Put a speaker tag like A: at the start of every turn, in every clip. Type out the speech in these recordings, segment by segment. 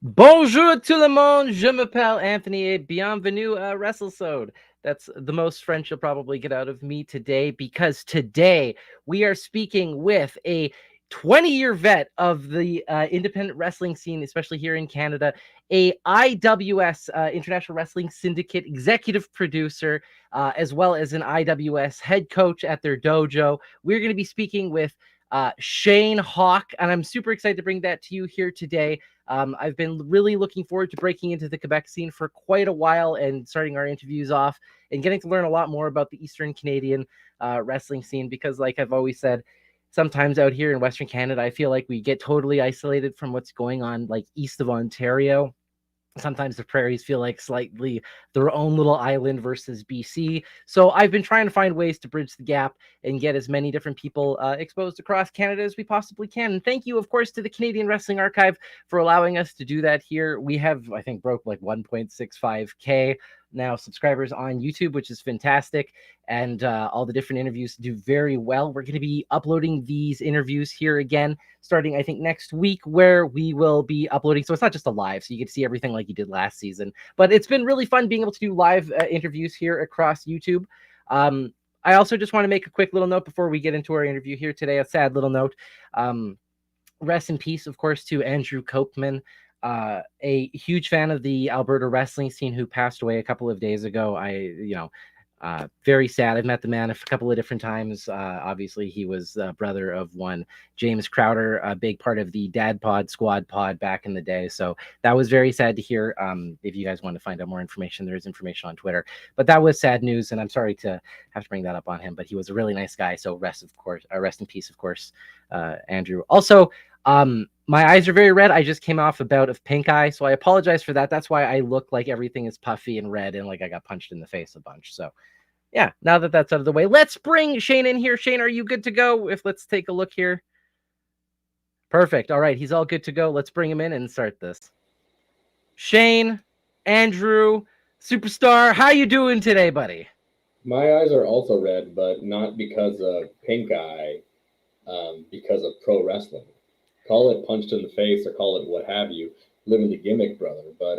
A: Bonjour tout le monde, je m'appelle Anthony et bienvenue à WrestleSode. That's the most French you'll probably get out of me today, because today we are speaking with a 20-year vet of the independent wrestling scene, especially here in Canada, a IWS, International Wrestling Syndicate executive producer, as well as an IWS head coach at their dojo. We're going to be speaking with Shayne Hawke, and I'm super excited to bring that to you here today. I've been really looking forward to breaking into the Quebec scene for quite a while and starting our interviews off and getting to learn a lot more about the Eastern Canadian wrestling scene, because, like I've always said, sometimes out here in Western Canada, I feel like we get totally isolated from what's going on, like east of Ontario. Sometimes the prairies feel like slightly their own little island versus BC. So I've been trying to find ways to bridge the gap and get as many different people exposed across Canada as we possibly can. And thank you, of course, to the Canadian Wrestling Archive for allowing us to do that here. We have, I think, broke like 1.65K now subscribers on YouTube, which is fantastic. And all the different interviews do very well. We're going to be uploading these interviews here again starting, I think, next week, where we will be uploading. So it's not just a live, so you get to see everything like you did last season. But it's been really fun being able to do live interviews here across YouTube. I also just want to make a quick little note before we get into our interview here today, a sad little note. Rest in peace, of course, to Andrew Koopman, a huge fan of the Alberta wrestling scene, who passed away a couple of days ago. Very sad. I've met the man a couple of different times. Obviously, he was brother of one James Crowder, a big part of the Dad Pod Squad Pod back in the day. So that was very sad to hear. If you guys want to find out more information, there is information on Twitter. But that was sad news, and I'm sorry to have to bring that up on him. But he was a really nice guy. So rest in peace, of course, Andrew. Also, my eyes are very red. I just came off a bout of pink eye, so I apologize for that. That's why I look like everything is puffy and red and like I got punched in the face a bunch. So yeah, now that that's out of the way, let's bring Shayne in here. Shayne, are you good to go? Let's take a look here. Perfect. All right, he's all good to go. Let's bring him in and start this. Shayne, Andrew, superstar, how you doing today, buddy?
B: My eyes are also red, but not because of pink eye, because of pro wrestling. Call it punched in the face or call it what have you. Living the gimmick, brother. But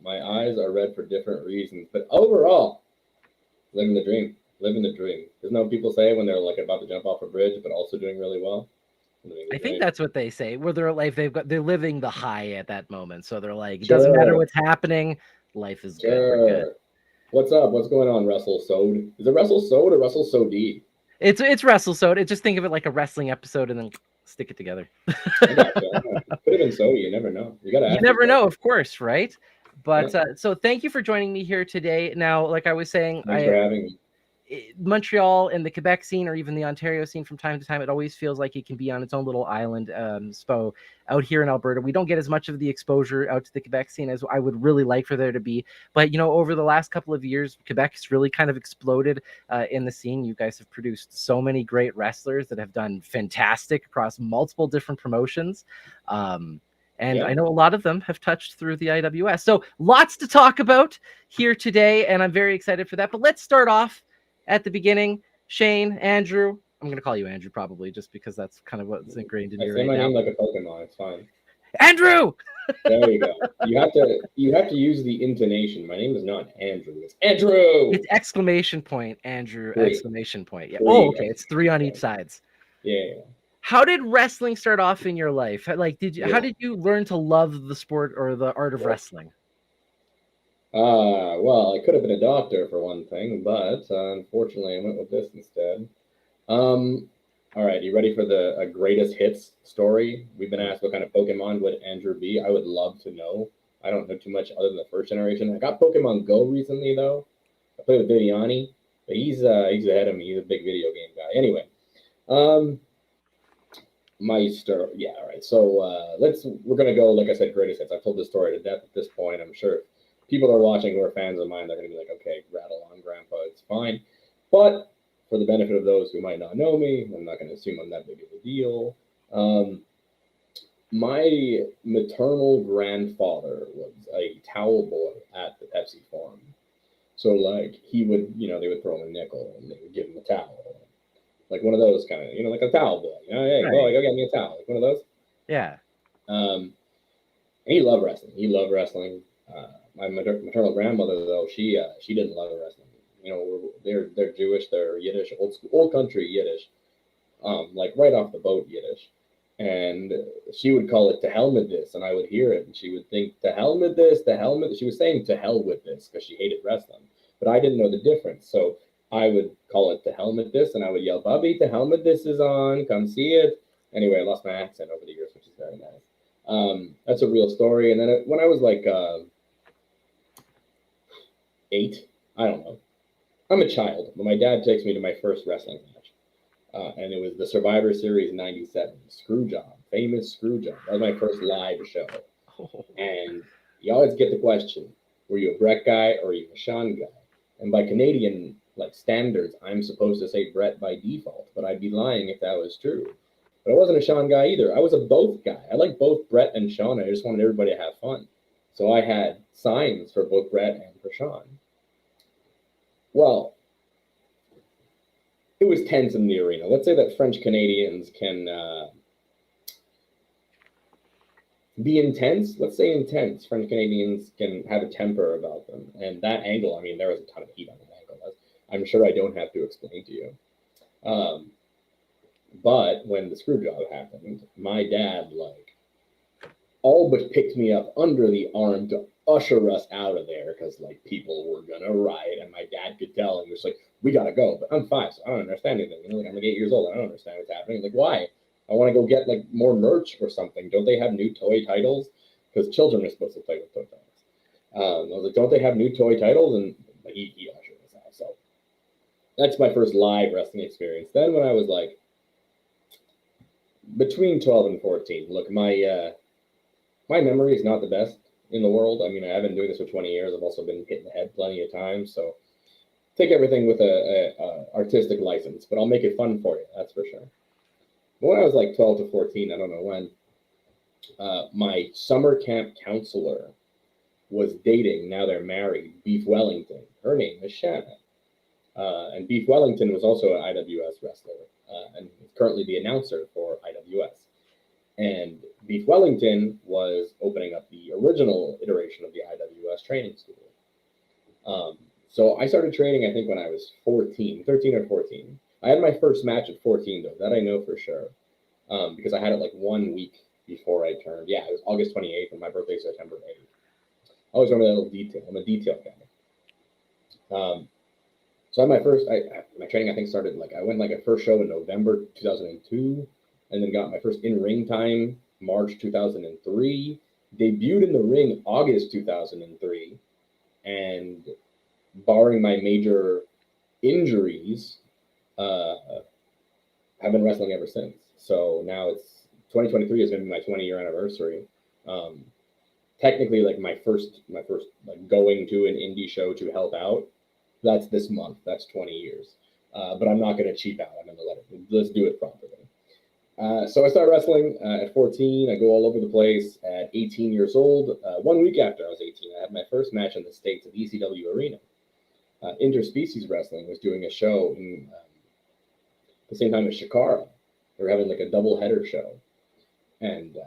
B: my eyes are red for different reasons. But overall, living the dream. Living the dream. Isn't that what people say when they're like about to jump off a bridge, but also doing really well? Living the
A: I think
B: dream.
A: that's what they say. Where they're like they're living the high at that moment. So they're like, it doesn't matter
B: Sure,
A: what's happening, life is good. We're good.
B: sure. What's up? What's going on, Russell Sode? Is it Russell Sode or Russell Sode?
A: It's WrestleSode. Just think of it like a wrestling episode and then stick it together.
B: I got you. Could have been Sode. You never know. You got to
A: You
B: ask
A: never know,
B: yourself.
A: of course, right?
B: Yeah.
A: But so thank you for joining me here today. Now, like I was saying,
B: Thanks for having me.
A: Montreal and the Quebec scene, or even the Ontario scene, from time to time, it always feels like it can be on its own little island. So out here in Alberta, we don't get as much of the exposure out to the Quebec scene as I would really like for there to be. But over the last couple of years, Quebec's really kind of exploded in the scene. You guys have produced so many great wrestlers that have done fantastic across multiple different promotions. And
B: Yeah.
A: I know a lot of them have touched through the IWS. So lots to talk about here today, and I'm very excited for that. But let's start off at the beginning. Shayne, Andrew, I'm going to call you Andrew probably just because that's kind of what's ingrained in
B: I
A: me
B: say
A: right
B: my
A: now.
B: name like a Pokemon. It's fine.
A: Andrew!
B: There you go. You have to use the intonation. My name is not Andrew. It's Andrew.
A: It's exclamation point, Andrew,
B: Three.
A: exclamation point. Yeah. Oh,
B: Three
A: okay. It's three on each
B: points.
A: sides.
B: Yeah.
A: How did wrestling start off in your life? Like, how
B: Yeah.
A: did you learn to love the sport or the art of wrestling?
B: Well, I could have been a doctor for one thing, but unfortunately, I went with this instead. Um, all right, you ready for the greatest hits story? We've been asked what kind of Pokemon would Andrew be. I would love to know. I don't know too much other than the first generation. I got Pokemon Go recently though. I played with Viviani, but he's ahead of me. He's a big video game guy. Anyway, um, my story. Yeah, all right. So we're gonna go like I said, greatest hits. I've told this story to death at this point. I'm sure people that are watching who are fans of mine, they're gonna be like, okay, rattle on, Grandpa, it's fine. But for the benefit of those who might not know me, I'm not gonna assume I'm that big of a deal. Um, my maternal grandfather was a towel boy at the Pepsi farm. So like he would, they would throw him a nickel and they would give him a towel, like one of those kind of, like a towel boy. Hey, boy,
A: Right.
B: go get me a towel, like one of those.
A: Yeah.
B: Um, And he loved wrestling. He loved wrestling. My maternal grandmother, though, she didn't love wrestling. You know, they're Jewish, they're Yiddish, old school, old country Yiddish, like right off the boat Yiddish. And she would call it "to hell with this," and I would hear it, and she would think, "To hell with this, to hell with." She was saying "to hell with this" because she hated wrestling, but I didn't know the difference. So I would call it "to hell with this," and I would yell, "Bubby, to hell with this is on. Come see it." Anyway, I lost my accent over the years, which is very nice. That's a real story. And then when I was like 8, I don't know. I'm a child, but my dad takes me to my first wrestling match. And it was the Survivor Series '97, Screwjob, famous Screwjob. That was my first live show. And you always get the question, were you a Brett guy or were you a Shawn guy? And by Canadian like standards, I'm supposed to say Brett by default, but I'd be lying if that was true. But I wasn't a Shawn guy either. I was a both guy. I like both Brett and Shawn. I just wanted everybody to have fun. So I had signs for both Brett and for Shawn. Well, it was tense in the arena. Let's say that French Canadians can be intense. Let's say intense. French Canadians can have a temper about them. And that angle, I mean, there was a ton of heat on that angle. I'm sure I don't have to explain to you. But when the screw job happened, my dad, like, all but picked me up under the arm to usher us out of there because, like, people were going to riot. And my dad could tell. And he was like, we got to go. But I'm 5, so I don't understand anything. You know, like, I'm like 8 years old. I don't understand what's happening. Like, why? I want to go get, like, more merch or something. Don't they have new toy titles? Because children are supposed to play with toy titles. I was like, don't they have new toy titles? And he ushered us out. So that's my first live wrestling experience. Then when I was, like, between 12 and 14, look, my memory is not the best in the world. I mean, I have been doing this for 20 years. I've also been hit in the head plenty of times. So take everything with a artistic license, but I'll make it fun for you. That's for sure. But when I was like 12 to 14, I don't know when, my summer camp counselor was dating, now they're married, Beef Wellington. Her name is Shanna. And Beef Wellington was also an IWS wrestler and is currently the announcer for IWS. And Beef Wellington was opening up the original iteration of the IWS training school. So I started training, I think, when I was 13 or 14. I had my first match at 14, though. That I know for sure. Because I had it like 1 week before I turned. Yeah, it was August 28th, and my birthday is September 8th. I always remember that little detail. I'm a detail guy. So I had my training, I think, started, like, I went like a first show in November 2002, and then got my first in-ring time March 2003, debuted in the ring August 2003, and barring my major injuries, I've been wrestling ever since. So now it's 2023 is going to be my 20-year anniversary. Technically, like my first like going to an indie show to help out, that's this month. That's 20 years. But I'm not going to cheap out. I'm going to let's do it properly. So I started wrestling at 14. I go all over the place. At 18 years old, 1 week after I was 18, I had my first match in the States at ECW Arena. Interspecies Wrestling was doing a show in the same time as Chikara. They were having like a double-header show. And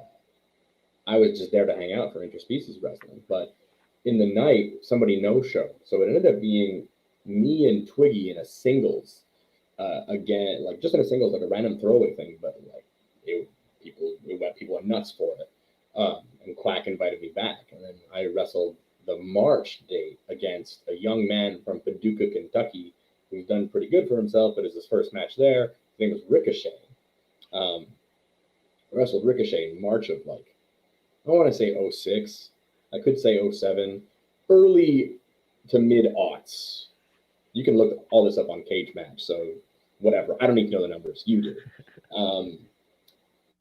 B: I was just there to hang out for Interspecies Wrestling. But in the night, somebody no-showed. So it ended up being me and Twiggy in a singles. Again, like just in a singles, like a random throwaway thing, but like people went nuts for it. And Quack invited me back, and then I wrestled the March date against a young man from Paducah, Kentucky, who's done pretty good for himself, but it's his first match there. His name was Ricochet. I wrestled Ricochet in March of, like, I want to say 06. I could say 07. Early to mid-aughts. You can look all this up on Cage Match, so whatever. I don't need to know the numbers. You do.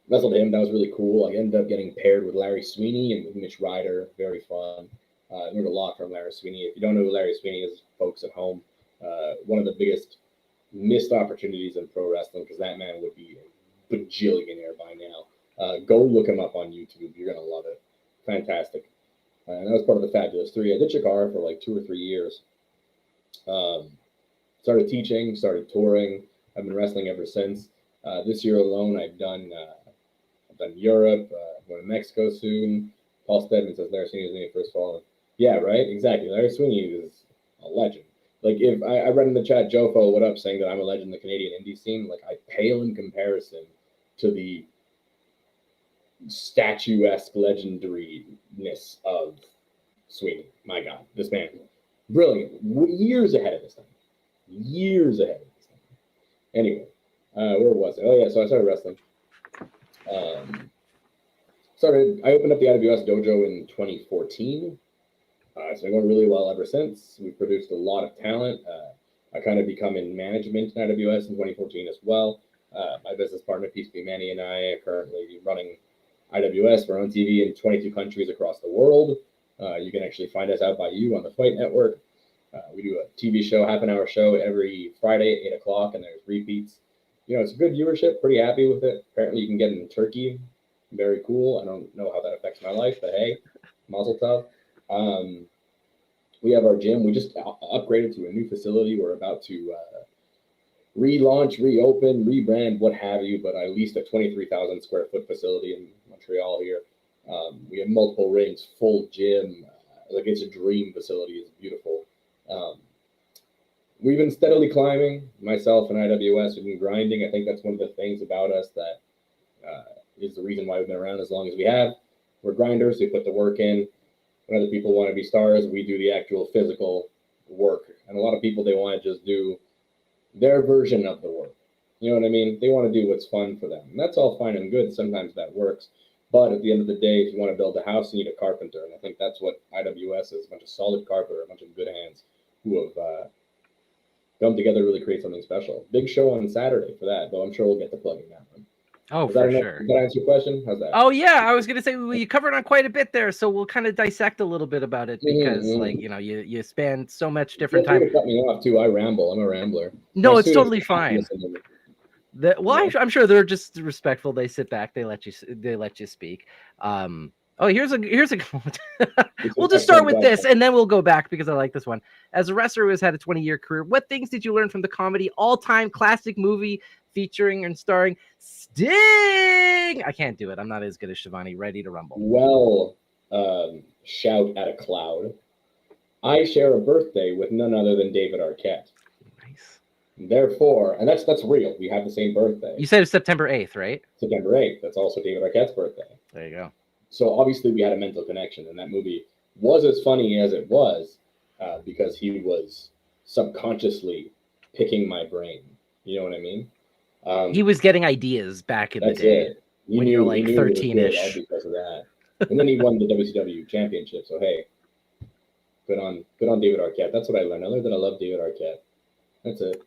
B: Wrestled him. That was really cool. I ended up getting paired with Larry Sweeney and with Mitch Ryder. Very fun. Learned a lot from Larry Sweeney. If you don't know who Larry Sweeney is, folks at home, one of the biggest missed opportunities in pro wrestling, because that man would be a bajillionaire by now. Go look him up on YouTube. You're going to love it. Fantastic. And that was part of the Fabulous 3. I did Chikara for like 2 or 3 years. Started teaching, started touring. I've been wrestling ever since. This year alone, I've done Europe, going to Mexico soon, Paul Stedman says Larry Sweeney was named first fallen. Yeah, right. Exactly. Larry Sweeney is a legend. Like if I read in the chat, Jofo, what up, saying that I'm a legend in the Canadian indie scene. Like I pale in comparison to the statuesque legendariness of Sweeney. My God, this man, brilliant. Years ahead of his time. Years ahead of his time. Anyway, where was it? Oh yeah, so I started wrestling. I opened up the IWS dojo in 2014. It's been going really well ever since. We've produced a lot of talent. I kind of become in management in IWS in 2014 as well. My business partner, Peace Be Manny, and I are currently running IWS. We're on TV in 22 countries across the world. You can actually find us out by you on the Fight Network. We do a TV show, half-an-hour show every Friday at 8 o'clock, and there's repeats. You know, it's a good viewership. Pretty happy with it. Apparently, you can get it in Turkey. Very cool. I don't know how that affects my life, but hey, mazel tov. We have our gym. We just upgraded to a new facility. We're about to relaunch, reopen, rebrand, what have you. But I leased a 23,000 square foot facility in Montreal here. We have multiple rings, full gym. Like it's a dream facility. It's beautiful. We've been steadily climbing. Myself and IWS, we've been grinding. I think that's one of the things about us that is the reason why we've been around as long as we have. We're grinders. We put the work in. When other people want to be stars, we do the actual physical work. And a lot of people, they want to just do their version of the work. You know what I mean? They want to do what's fun for them. And that's all fine and good. Sometimes that works. But at the end of the day, if you want to build a house, you need a carpenter. And I think that's what IWS is, a bunch of solid carpenter, a bunch of good hands who have come together to really create something special. Big show on Saturday for that, though I'm sure we'll get to plugging that one.
A: Oh, for sure.
B: Did that answer your question? How's that?
A: Oh, yeah. I was going to say, well, you covered on quite a bit there, so we'll kind of dissect a little bit about it because, like, you know, you span so much different time.
B: You cut me off, too. I ramble. I'm a rambler.
A: No, it's totally fine. I'm sure they're just respectful. They sit back. They let you speak. Here's a we'll just start with this and then we'll go back because I like this one. As a wrestler who has had a 20-year career, what things did you learn from the comedy all-time classic movie featuring and starring Sting? I can't do it. I'm not as good as Shivani. Ready to rumble.
B: Well, shout at a cloud. I share a birthday with none other than David Arquette.
A: Nice.
B: Therefore, and that's real. We have the same birthday.
A: You said it's September 8th, right?
B: September 8th. That's also David Arquette's birthday.
A: There you go.
B: So obviously we had a mental connection, and that movie was as funny as it was because he was subconsciously picking my brain. You know what I mean?
A: He was getting ideas back in the day when you're like 13-ish.
B: Because of that. And then he won the WCW championship. So hey, good on David Arquette. That's what I learned. I learned that I love David Arquette. That's it.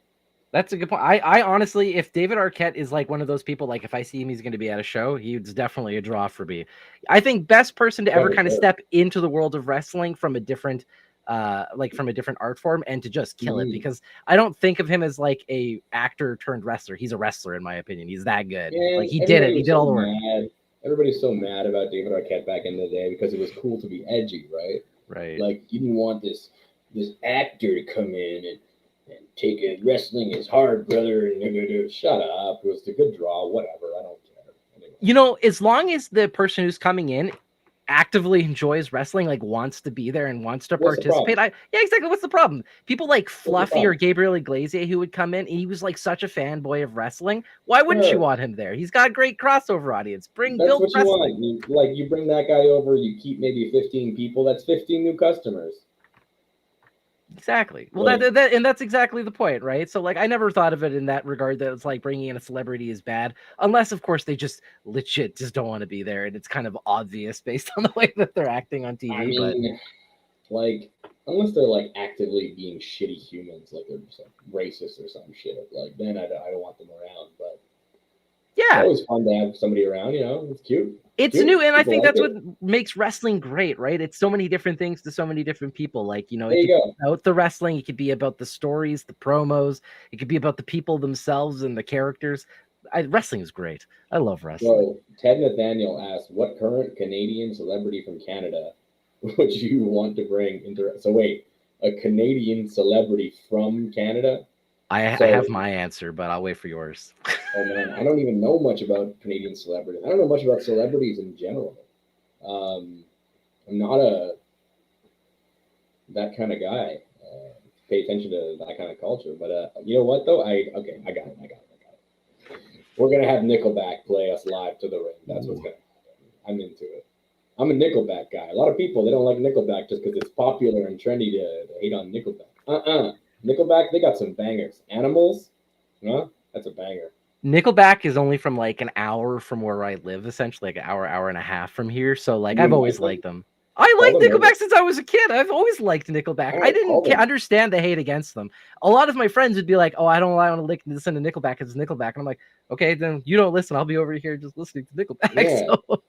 A: That's a good point. I honestly, if David Arquette is like one of those people, like if I see him, he's going to be at a show, he's definitely a draw for me. I think best person to ever kind of step into the world of wrestling from a different art form and to just kill it, because I don't think of him as like a actor turned wrestler. He's a wrestler in my opinion. He's that good.
B: Yeah,
A: like he did it. He did all the work.
B: Everybody's so mad about David Arquette back in the day because it was cool to be edgy, right?
A: Right.
B: Like you didn't want this actor to come in and take it. Wrestling is hard, brother. And shut up. It was a good draw. Whatever. I don't care. Anyway.
A: You know, as long as the person who's coming in actively enjoys wrestling, like wants to be there and wants to participate. Yeah, exactly. What's the problem? People like Fluffy or Gabriel Iglesias who would come in, and he was like such a fanboy of wrestling. Why wouldn't you want him there? He's got a great crossover audience. Build
B: what
A: wrestling.
B: You want. You bring that guy over, you keep maybe 15 people. That's 15 new customers.
A: Exactly. Well, and that's exactly the point, right? So, like, I never thought of it in that regard that it's like bringing in a celebrity is bad, unless, of course, they just legit just don't want to be there, and it's kind of obvious based on the way that they're acting on TV.
B: I mean, like, unless they're like actively being shitty humans, like they're just like racist or some shit, like then I don't want them around. But yeah, it's always fun to have somebody around. You know, it's cute.
A: It's new, and I think that's what makes wrestling great, right? It's so many different things to so many different people. Like, you know, it could be about the wrestling, it could be about the stories, the promos, it could be about the people themselves and the characters. Wrestling is great. I love wrestling.
B: So Ted Nathaniel asked, "What current Canadian celebrity from Canada would you want to bring into?" So wait, a Canadian celebrity from Canada?
A: I have my answer, but I'll wait for yours.
B: Oh man, I don't even know much about Canadian celebrities. I don't know much about celebrities in general. I'm not that kind of guy. Pay attention to that kind of culture. But you know what though? I got it. We're gonna have Nickelback play us live to the ring. That's what's gonna happen. I'm into it. I'm a Nickelback guy. A lot of people they don't like Nickelback just because it's popular and trendy to hate on Nickelback. Nickelback, they got some bangers. Animals, huh? That's a banger.
A: Nickelback is only from like an hour from where I live, essentially like an hour and a half from here. So like I've always liked them. I liked Nickelback since I was a kid. I've always liked Nickelback. I didn't understand the hate against them. A lot of my friends would be like, "Oh, I don't want to listen to Nickelback because it's Nickelback." And I'm like, "Okay, then you don't listen. I'll be over here just listening to Nickelback."
B: Yeah. So,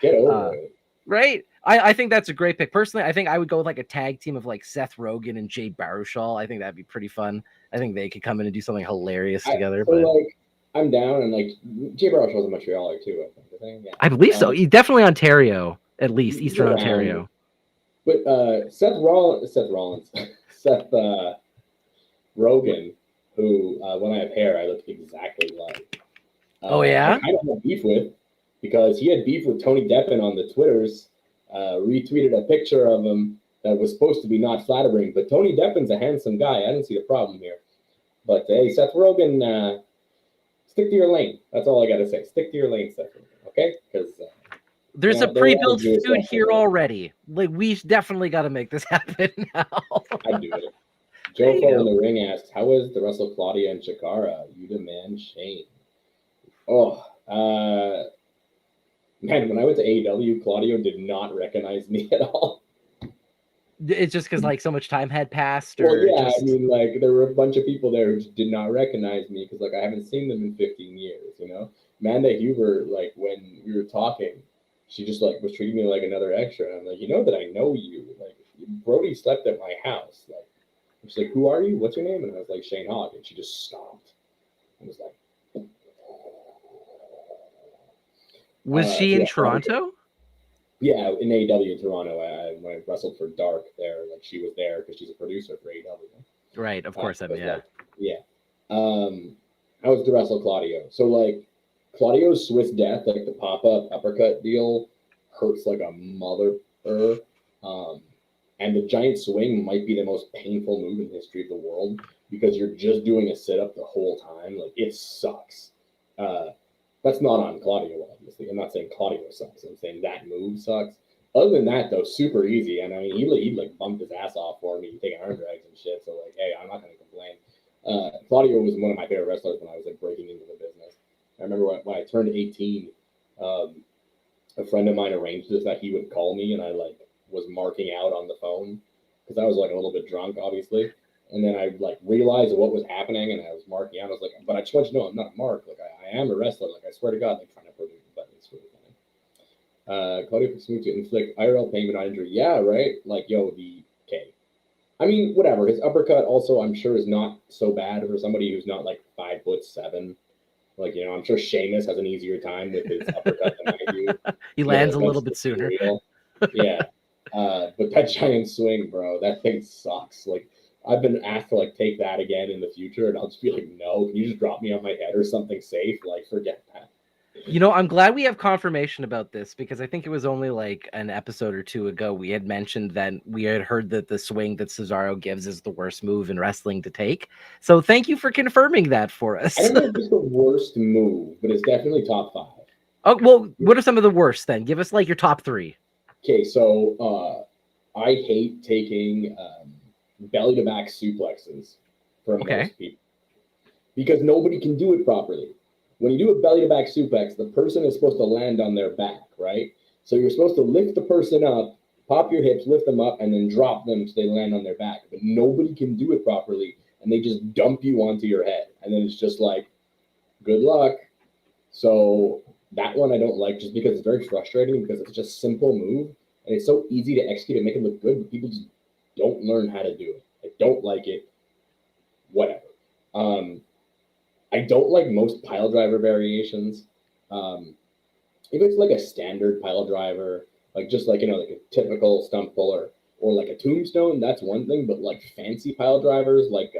B: get over it.
A: Right? I think that's a great pick. Personally, I think I would go with like a tag team of like Seth Rogen and Jay Baruchel. I think that'd be pretty fun. I think they could come in and do something hilarious together.
B: Like, I'm down, and like Jay Baruchel's in Montreal too. I think. Yeah.
A: I believe so. He's definitely Ontario, at least Eastern Ontario.
B: But Seth Rogen, who when I have hair, I look exactly like.
A: Oh yeah.
B: I kind of have beef with because he had beef with Tony Deppen on the Twitters. Retweeted a picture of him that was supposed to be not flattering, but Tony Deppen's a handsome guy. I didn't see the problem here. But hey, Seth Rogen, stick to your lane. That's all I got to say. Stick to your lane, Seth Rogen, okay? Because
A: there's a pre-built feud here already. Like we definitely got to make this happen now.
B: I do it. Joe Fo in the ring asks, "How was the wrestle Claudia and Chikara? You demand Shayne." Oh, man, when I went to AEW, Claudio did not recognize me at all.
A: It's just because like so much time had passed,
B: or I mean, like there were a bunch of people there who just did not recognize me because like I haven't seen them in 15 years. You know, Amanda Huber, like when we were talking, she just like was treating me like another extra, and I'm like, you know that I know you. Like Brody slept at my house. Like she's like, "Who are you? What's your name?" And I was like, "Shayne Hawke," and she just stopped and was like.
A: Was she in Toronto?
B: Yeah, in AEW in Toronto. When I wrestled for Dark there, like she was there because she's a producer for AEW.
A: Right, of course. Yeah.
B: Like, yeah. I was to wrestle Claudio. So like Claudio's Swiss death, like the pop-up uppercut deal, hurts like a mother. And the giant swing might be the most painful move in the history of the world because you're just doing a sit-up the whole time. Like it sucks. That's not on Claudio, obviously. I'm not saying Claudio sucks. I'm saying that move sucks. Other than that, though, super easy. And I mean, he like bumped his ass off for me, taking arm drags and shit. So like, hey, I'm not gonna complain. Claudio was one of my favorite wrestlers when I was like breaking into the business. I remember when I turned 18, a friend of mine arranged this that he would call me, and I like was marking out on the phone because I was like a little bit drunk, obviously. And then I like realized what was happening, and I was marking out. I was like, but I just want you to know I'm not a mark. Like I am a wrestler. Like I swear to God, like trying to prove it, but it's really funny. Claudio Castagnoli to inflict IRL pain without injury. Yeah, right. Like okay. I mean, whatever. His uppercut also, I'm sure, is not so bad for somebody who's not like 5'7". Like I'm sure Sheamus has an easier time with his uppercut than I do.
A: He lands a little bit sooner.
B: Yeah. But that giant swing, bro, that thing sucks. Like. I've been asked to like take that again in the future, and I'll just be like, no, can you just drop me on my head or something safe? Like, forget that.
A: I'm glad we have confirmation about this because I think it was only like an episode or two ago we had mentioned that we had heard that the swing that Cesaro gives is the worst move in wrestling to take. So thank you for confirming that for us.
B: I don't know if it's the worst move, but it's definitely top 5.
A: Oh, well, what are some of the worst then? Give us like your top 3.
B: Okay, so I hate taking belly to back suplexes for most people because nobody can do it properly. When you do a belly to back suplex, the person is supposed to land on their back, right? So you're supposed to lift the person up, pop your hips, lift them up, and then drop them so they land on their back. But nobody can do it properly, and they just dump you onto your head. And then it's just like, good luck. So that one I don't like just because it's very frustrating because it's just a simple move, and it's so easy to execute and make it look good, but people just don't learn how to do it. I don't like it. Whatever. I don't like most pile driver variations. If it's like a standard pile driver, like just like like a typical stump puller or like a tombstone, that's one thing. But like fancy pile drivers, like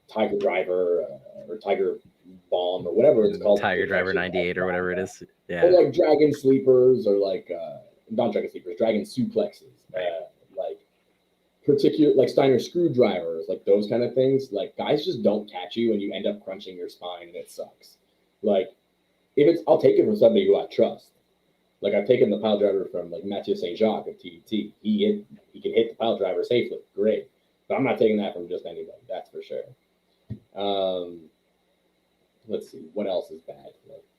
B: Tiger Driver or Tiger or whatever it's called.
A: Tiger Driver 98 or whatever it is. Yeah.
B: Or like Dragon Sleepers or like not dragon sleepers, dragon suplexes, like particular like Steiner screwdrivers, like those kind of things. Like guys just don't catch you, and you end up crunching your spine, and it sucks. Like if it's, I'll take it from somebody who I trust. Like I've taken the pile driver from like Mathieu Saint Jacques of TET. He can hit the pile driver safely, great. But I'm not taking that from just anybody. That's for sure. Let's see what else is bad.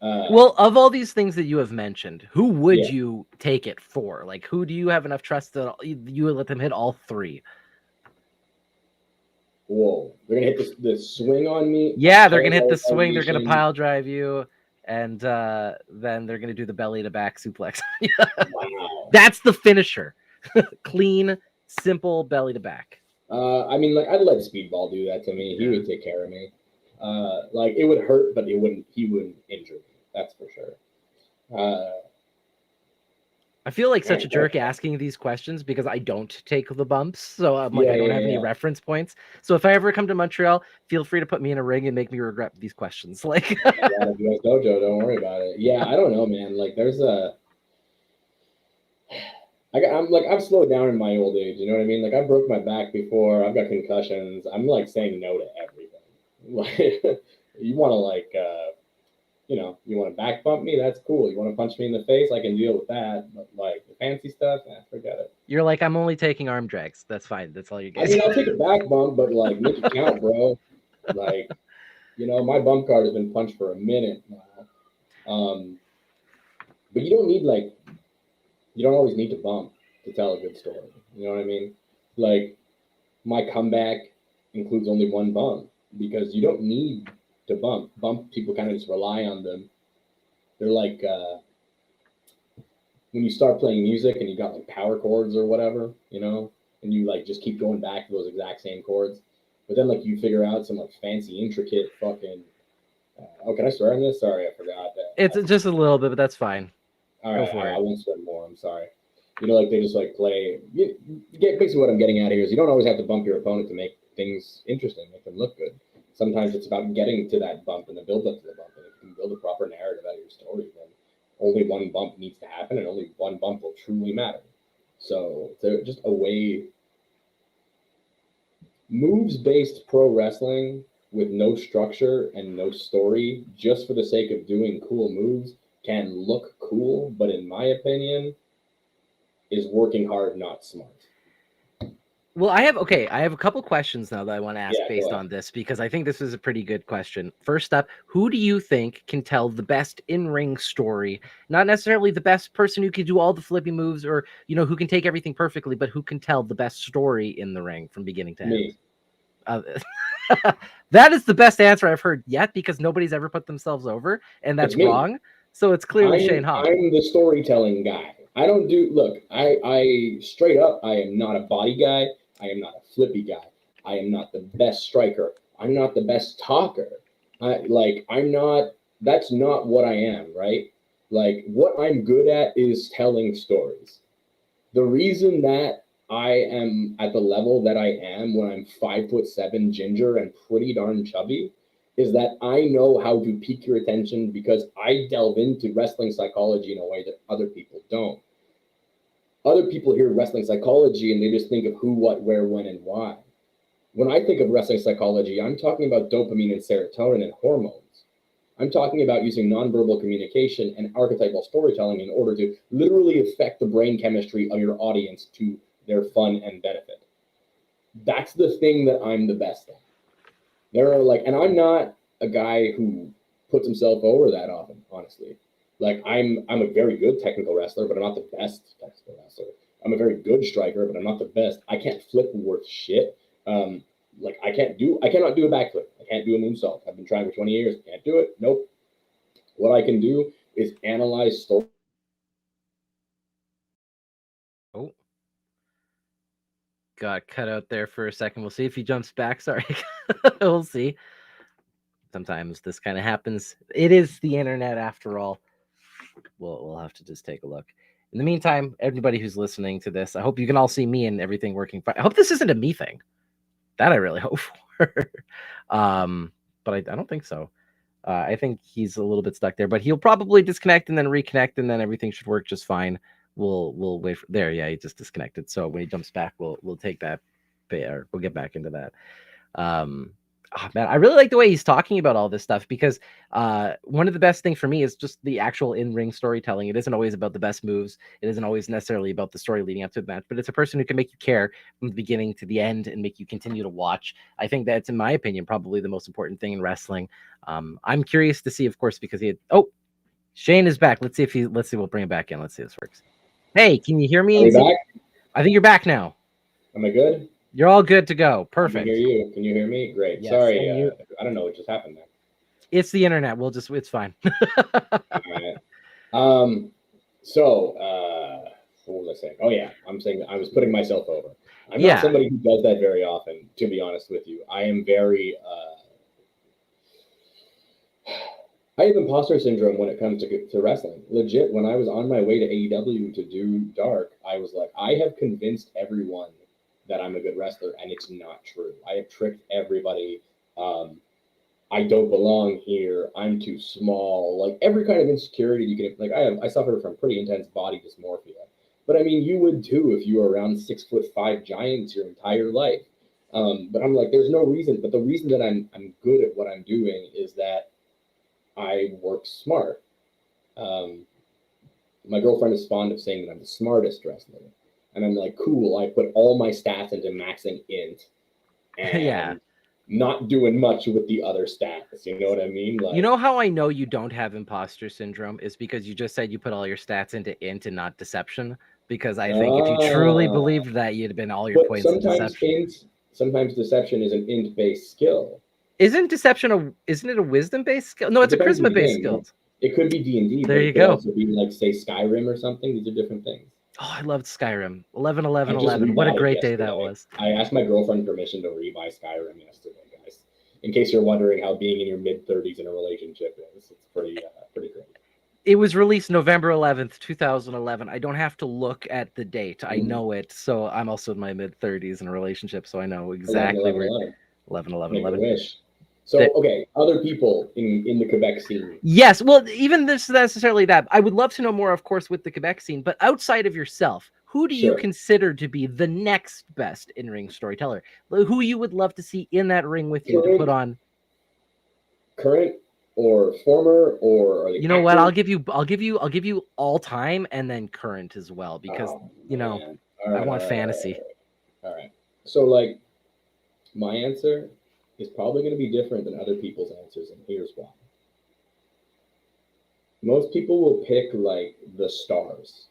A: Well, of all these things that you have mentioned, who would
B: Yeah.
A: you take it for? Like, who do you have enough trust that you would let them hit all three?
B: Whoa, they're gonna hit this swing on me.
A: Yeah, they're gonna hit the swing. They're gonna pile drive you, and then they're gonna do the belly to back suplex.
B: Wow.
A: That's the finisher. Clean, simple belly to back.
B: I mean, like I'd let Speedball do that to me. He would take care of me. Like it would hurt, but he wouldn't injure me. That's for sure.
A: I feel like such a jerk asking these questions because I don't take the bumps. So I'm like, I don't have any reference points. So if I ever come to Montreal, feel free to put me in a ring and make me regret these questions. Like,
B: US Dojo, don't worry about it. Yeah, I don't know, man. Like there's I've slowed down in my old age. You know what I mean? Like I broke my back before. I've got concussions. I'm like saying no to everything. Like you want to like, you want to back bump me? That's cool. You want to punch me in the face? I can deal with that. But like the fancy stuff, forget it.
A: You're like, I'm only taking arm drags. That's fine. That's all you guys.
B: I mean, I'll take a back bump, but like make it count, bro. Like, my bump card has been punched for a minute now. But you don't always need to bump to tell a good story. You know what I mean? Like my comeback includes only one bump because you don't need to bump. People kind of just rely on them. They're like when you start playing music and you got like power chords or whatever, and you like just keep going back to those exact same chords. But then like you figure out some like fancy intricate fucking. Can I swear on this? Sorry, I forgot.
A: It's just a little bit, but that's fine.
B: All right, I won't swear more. I'm sorry. Like they just like play. Basically, what I'm getting at here is you don't always have to bump your opponent to make things interesting, make them look good. Sometimes it's about getting to that bump and the build up to the bump. And if you can build a proper narrative out of your story, then only one bump needs to happen, and only one bump will truly matter. So it's just a way. Moves-based pro wrestling with no structure and no story, just for the sake of doing cool moves, can look cool, but in my opinion, is working hard, not smart.
A: Well, I have a couple questions now that I want to ask based on this, because I think this is a pretty good question. First up, who do you think can tell the best in-ring story? Not necessarily the best person who can do all the flippy moves or, who can take everything perfectly, but who can tell the best story in the ring from beginning to end? That is the best answer I've heard yet, because nobody's ever put themselves over, and that's wrong. So it's clearly Shayne Hawke.
B: I'm the storytelling guy. I don't do, look, I straight up, I am not a body guy. I am not a flippy guy. I am not the best striker. I'm not the best talker. That's not what I am, right? Like, what I'm good at is telling stories. The reason that I am at the level that I am when I'm 5'7" ginger and pretty darn chubby is that I know how to pique your attention because I delve into wrestling psychology in a way that other people don't. Other people hear wrestling psychology and they just think of who, what, where, when, and why. When I think of wrestling psychology, I'm talking about dopamine and serotonin and hormones. I'm talking about using nonverbal communication and archetypal storytelling in order to literally affect the brain chemistry of your audience to their fun and benefit. That's the thing that I'm the best at. And I'm not a guy who puts himself over that often, honestly. Like I'm a very good technical wrestler, but I'm not the best technical wrestler. I'm a very good striker, but I'm not the best. I can't flip worth shit. I cannot do a backflip. I can't do a moonsault. I've been trying for 20 years. Can't do it. Nope. What I can do is analyze story.
A: Oh. Got cut out there for a second. We'll see if he jumps back. Sorry. We'll see. Sometimes this kind of happens. It is the internet after all. We'll have to just take a look. In the meantime, everybody who's listening to this, I hope you can all see me and everything working fine. I hope this isn't a me thing. That I really hope for. But I don't think so. I think he's a little bit stuck there, but he'll probably disconnect and then reconnect, and then everything should work just fine we'll wait for there. Yeah, he just disconnected. So when he jumps back, we'll take that, or we'll get back into that. Um, oh, man, I really like the way he's talking about all this stuff because one of the best things for me is just the actual in-ring storytelling. It isn't always about the best moves. It isn't always necessarily about the story leading up to the match, but it's a person who can make you care from the beginning to the end and make you continue to watch. I think that's, in my opinion, probably the most important thing in wrestling. I'm curious to see, of course, because Shayne is back. Let's see, we'll bring him back in. Let's see if this works. Hey, can you hear me?
B: Are we back?
A: I think you're back now.
B: Am I good?
A: You're all good to go. Perfect.
B: I can hear you. Can you hear me? Great.
A: Yes,
B: Sorry, I don't know what just happened there.
A: It's the internet. It's fine.
B: All right. What was I saying? Oh yeah, I'm saying I was putting myself over. I'm not somebody who does that very often, to be honest with you. I am very I have imposter syndrome when it comes to wrestling. Legit, when I was on my way to AEW to do Dark, I was like, I have convinced everyone that I'm a good wrestler, and it's not true. I have tricked everybody. I don't belong here. I'm too small. Like every kind of insecurity you can. Like I suffer from pretty intense body dysmorphia. But I mean, you would too if you were around 6'5" giants your entire life. But I'm like, there's no reason. But the reason that I'm good at what I'm doing is that I work smart. My girlfriend is fond of saying that I'm the smartest wrestler. And I'm like, cool, I put all my stats into maxing int and not doing much with the other stats. You know what I mean? Like,
A: you know how I know you don't have imposter syndrome is because you just said you put all your stats into int and not deception. Because I think if you truly believed that, you'd have been all your points in deception.
B: Sometimes deception is an int-based skill.
A: Isn't it a wisdom-based skill? No, it's a charisma-based skill.
B: It could be D&D.
A: There you go.
B: Also be like, say, Skyrim or something. These are different things.
A: Oh, I loved Skyrim. 11/11/11. What a great day that was.
B: I asked my girlfriend permission to rebuy Skyrim yesterday, guys. In case you're wondering how being in your mid-30s in a relationship is, it's pretty great.
A: It was released November 11th, 2011. I don't have to look at the date. I know it. So I'm also in my mid-30s in a relationship, so I know exactly where 11/11/11.
B: Wish. So, okay, other people in the Quebec scene.
A: Yes, well, even this necessarily that. I would love to know more, of course, with the Quebec scene, but outside of yourself, who do you consider to be the next best in-ring storyteller? Who you would love to see in that ring with you to put on?
B: Current or former or
A: you know what? I'll give you all time and then current as well because I want fantasy.
B: All right. So like my answer is probably going to be different than other people's answers, and here's why. Most people will pick like the stars.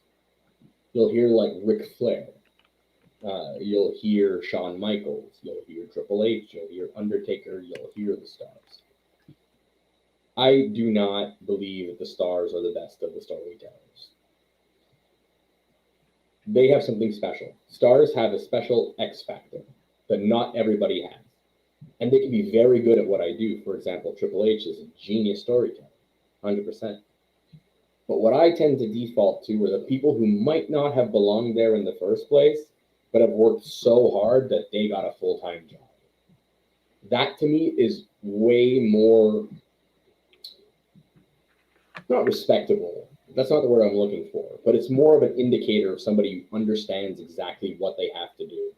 B: You'll hear like Ric Flair. You'll hear Shawn Michaels. You'll hear Triple H. You'll hear Undertaker. You'll hear the stars. I do not believe that the stars are the best of the storytellers. They have something special. Stars have a special X factor that not everybody has. And they can be very good at what I do. For example, Triple H is a genius storyteller, 100%. But what I tend to default to are the people who might not have belonged there in the first place, but have worked so hard that they got a full-time job. That to me is way more, not respectable. That's not the word I'm looking for, but it's more of an indicator of somebody who understands exactly what they have to do.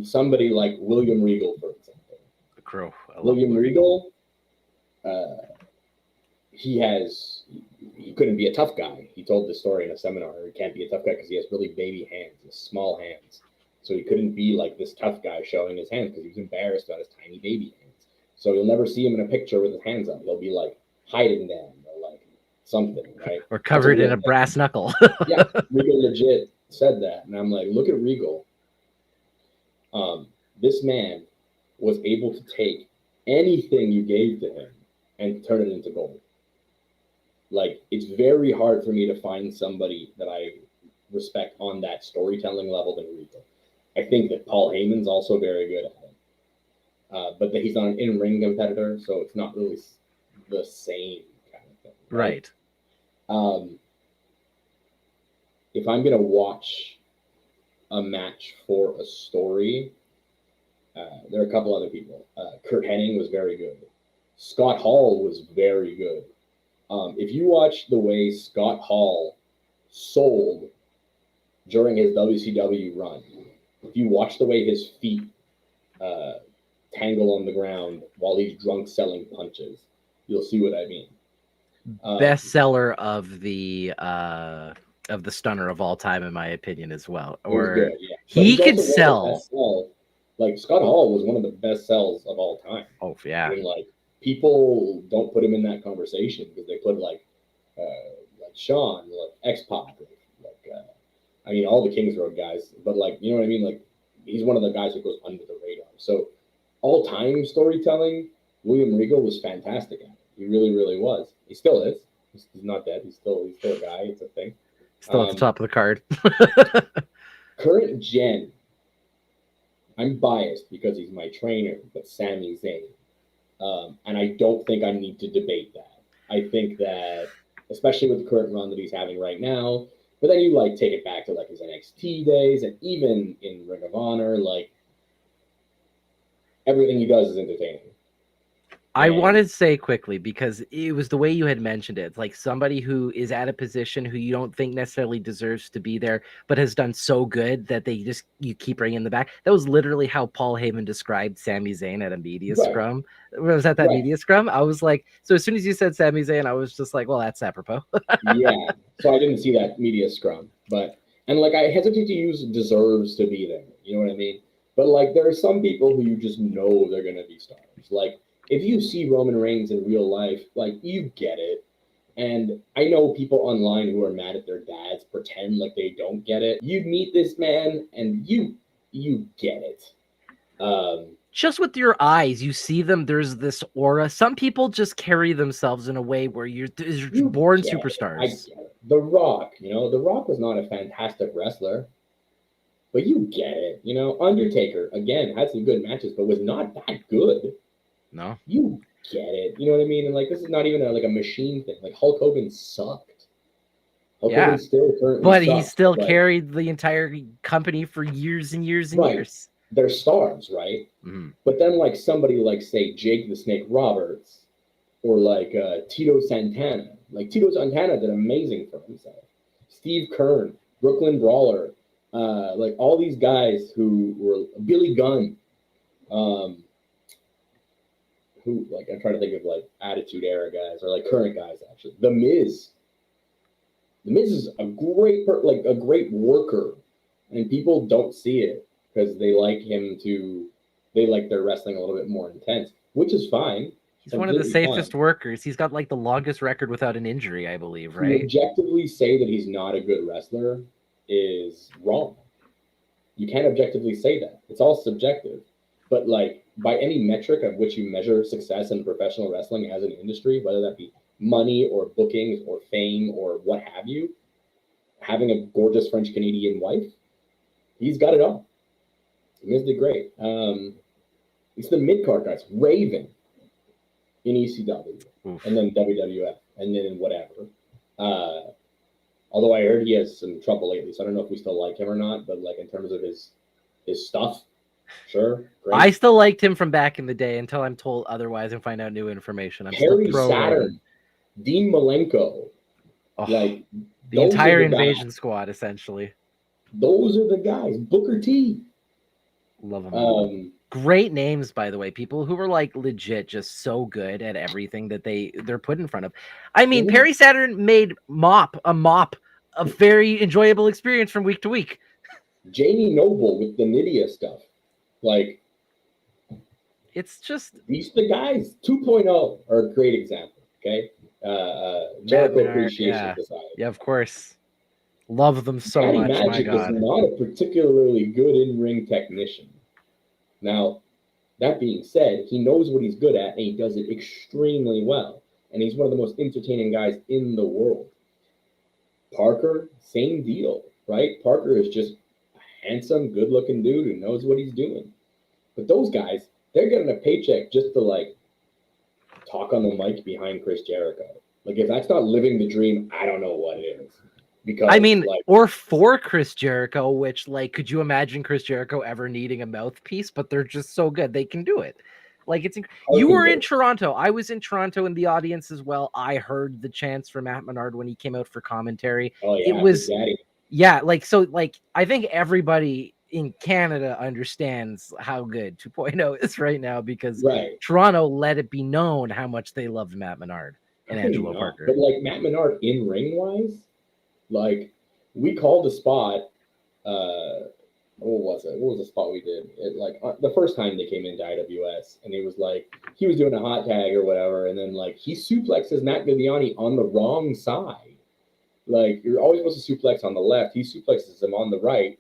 B: Somebody like William Regal, for example.
A: The Crow.
B: William Regal, he couldn't be a tough guy. He told this story in a seminar. He can't be a tough guy because he has really baby hands, small hands. So he couldn't be like this tough guy showing his hands because he was embarrassed about his tiny baby hands. So you'll never see him in a picture with his hands up. He'll be like hiding them or like something, right?
A: Or covered in a brass knuckle.
B: Yeah, Regal legit said that. And I'm like, look at Regal. This man was able to take anything you gave to him and turn it into gold. Like, it's very hard for me to find somebody that I respect on that storytelling level than Regal. I think that Paul Heyman's also very good at it. But that he's not an in-ring competitor, so it's not really the same kind of thing.
A: Right.
B: If I'm going to watch a match for a story, there are a couple other people. Kurt Hennig was very good. Scott Hall was very good. If you watch the way Scott Hall sold during his WCW run, if you watch the way his feet tangle on the ground while he's drunk selling punches, you'll see what I mean.
A: Bestseller of the stunner of all time, in my opinion, as well. Or
B: good, yeah.
A: he could sell.
B: Like Scott Hall was one of the best sells of all time.
A: Oh yeah.
B: I mean, like people don't put him in that conversation because they put like Sean, like X-Pac, I mean, all the Kings Road guys, but like, you know what I mean? Like, he's one of the guys who goes under the radar. So, all-time storytelling, William Regal was fantastic at it. He really, really was. He still is. He's not dead. He's still a guy. It's a thing.
A: Still at the top of the card.
B: Current gen, I'm biased because he's my trainer, but Sami Zayn. And I don't think I need to debate that. I think that, especially with the current run that he's having right now, but then you like take it back to like his NXT days, and even in Ring of Honor, like everything he does is entertaining.
A: I wanted to say quickly, because it was the way you had mentioned it. It's like somebody who is at a position who you don't think necessarily deserves to be there, but has done so good that you keep bringing in the back. That was literally how Paul Heyman described Sami Zayn at a media scrum. Was at that media scrum? I was like, so as soon as you said Sami Zayn, I was just like, well, that's apropos.
B: Yeah. So I didn't see that media scrum, and like I hesitate to use deserves to be there. You know what I mean? But like there are some people who you just know they're gonna be stars. Like, if you see Roman Reigns in real life, like, you get it. And I know people online who are mad at their dads pretend like they don't get it. You meet this man and you get it.
A: Just with your eyes, you see them. There's this aura. Some people just carry themselves in a way where you're born superstars.
B: I get it. The Rock, The Rock was not a fantastic wrestler, but you get it. Undertaker, again, had some good matches, but was not that good.
A: No,
B: you get it. You know what I mean? And like, this is not even a machine thing. Like, Hulk Hogan sucked. Hogan still currently
A: but
B: sucks,
A: he still carried the entire company for years and years and years.
B: They're stars, right?
A: Mm-hmm.
B: But then like somebody like, say, Jake the Snake Roberts, or like Tito Santana. Like, Tito Santana did amazing for himself. Steve Kern, Brooklyn Brawler, like all these guys who were Billy Gunn. Who, like, I'm trying to think of like Attitude Era guys or like current guys actually. The Miz. The Miz is a great a great worker, and people don't see it because they like their wrestling a little bit more intense, which is fine.
A: He's one of the safest workers. He's got like the longest record without an injury, I believe, right?
B: To objectively say that he's not a good wrestler is wrong. You can't objectively say that. It's all subjective. But like, by any metric of which you measure success in professional wrestling as an industry, whether that be money or bookings or fame or what have you, having a gorgeous French Canadian wife, he's got it all. Miz did great. It's the mid-card guys. Raven in ECW. Oof. And then WWF, and then whatever. Although I heard he has some trouble lately, so I don't know if we still like him or not. But like, in terms of his stuff, sure. Great.
A: I still liked him from back in the day until I'm told otherwise and find out new information. I'm
B: Harry
A: still
B: Saturn, Dean Malenko,
A: like the entire Invasion Squad, essentially.
B: Those are the guys. Booker T.
A: Love them. Great names, by the way. People who were like legit just so good at everything that they're put in front of. I mean, Perry Saturn made a very enjoyable experience from week to week.
B: Jamie Noble with the Nydia stuff. Like,
A: it's just,
B: these are the guys. 2.0 are a great example. Okay. Jericho Appreciation Society.
A: Yeah, of course. Love them so
B: Daddy
A: much.
B: Magic
A: my God.
B: is not a particularly good in-ring technician. Now, that being said, he knows what he's good at, and he does it extremely well. And he's one of the most entertaining guys in the world. Parker, same deal, right? Parker is just a handsome, good-looking dude who knows what he's doing. But those guys, they're getting a paycheck just to, like, talk on the mic behind Chris Jericho. Like, if that's not living the dream, I don't know what it is. Because,
A: I mean, like, or for Chris Jericho, which, like, could you imagine Chris Jericho ever needing a mouthpiece? But they're just so good. They can do it. Like, you were in Toronto. I was in Toronto in the audience as well. I heard the chants for Matt Menard when he came out for commentary.
B: Oh, yeah,
A: Yeah, like so like I think everybody in Canada understands how good 2.0 is right now because
B: Right.
A: Toronto let it be known how much they loved Matt Menard
B: How
A: and
B: can you
A: Angelo
B: not?
A: Parker.
B: But like Matt Menard in ring wise, like we called a spot. What was it? What was the spot we did? It like the first time they came into IWS, and it was like he was doing a hot tag or whatever, and then like he suplexes Matt Viviani on the wrong side. Like you're always supposed to suplex on the left. He suplexes him on the right,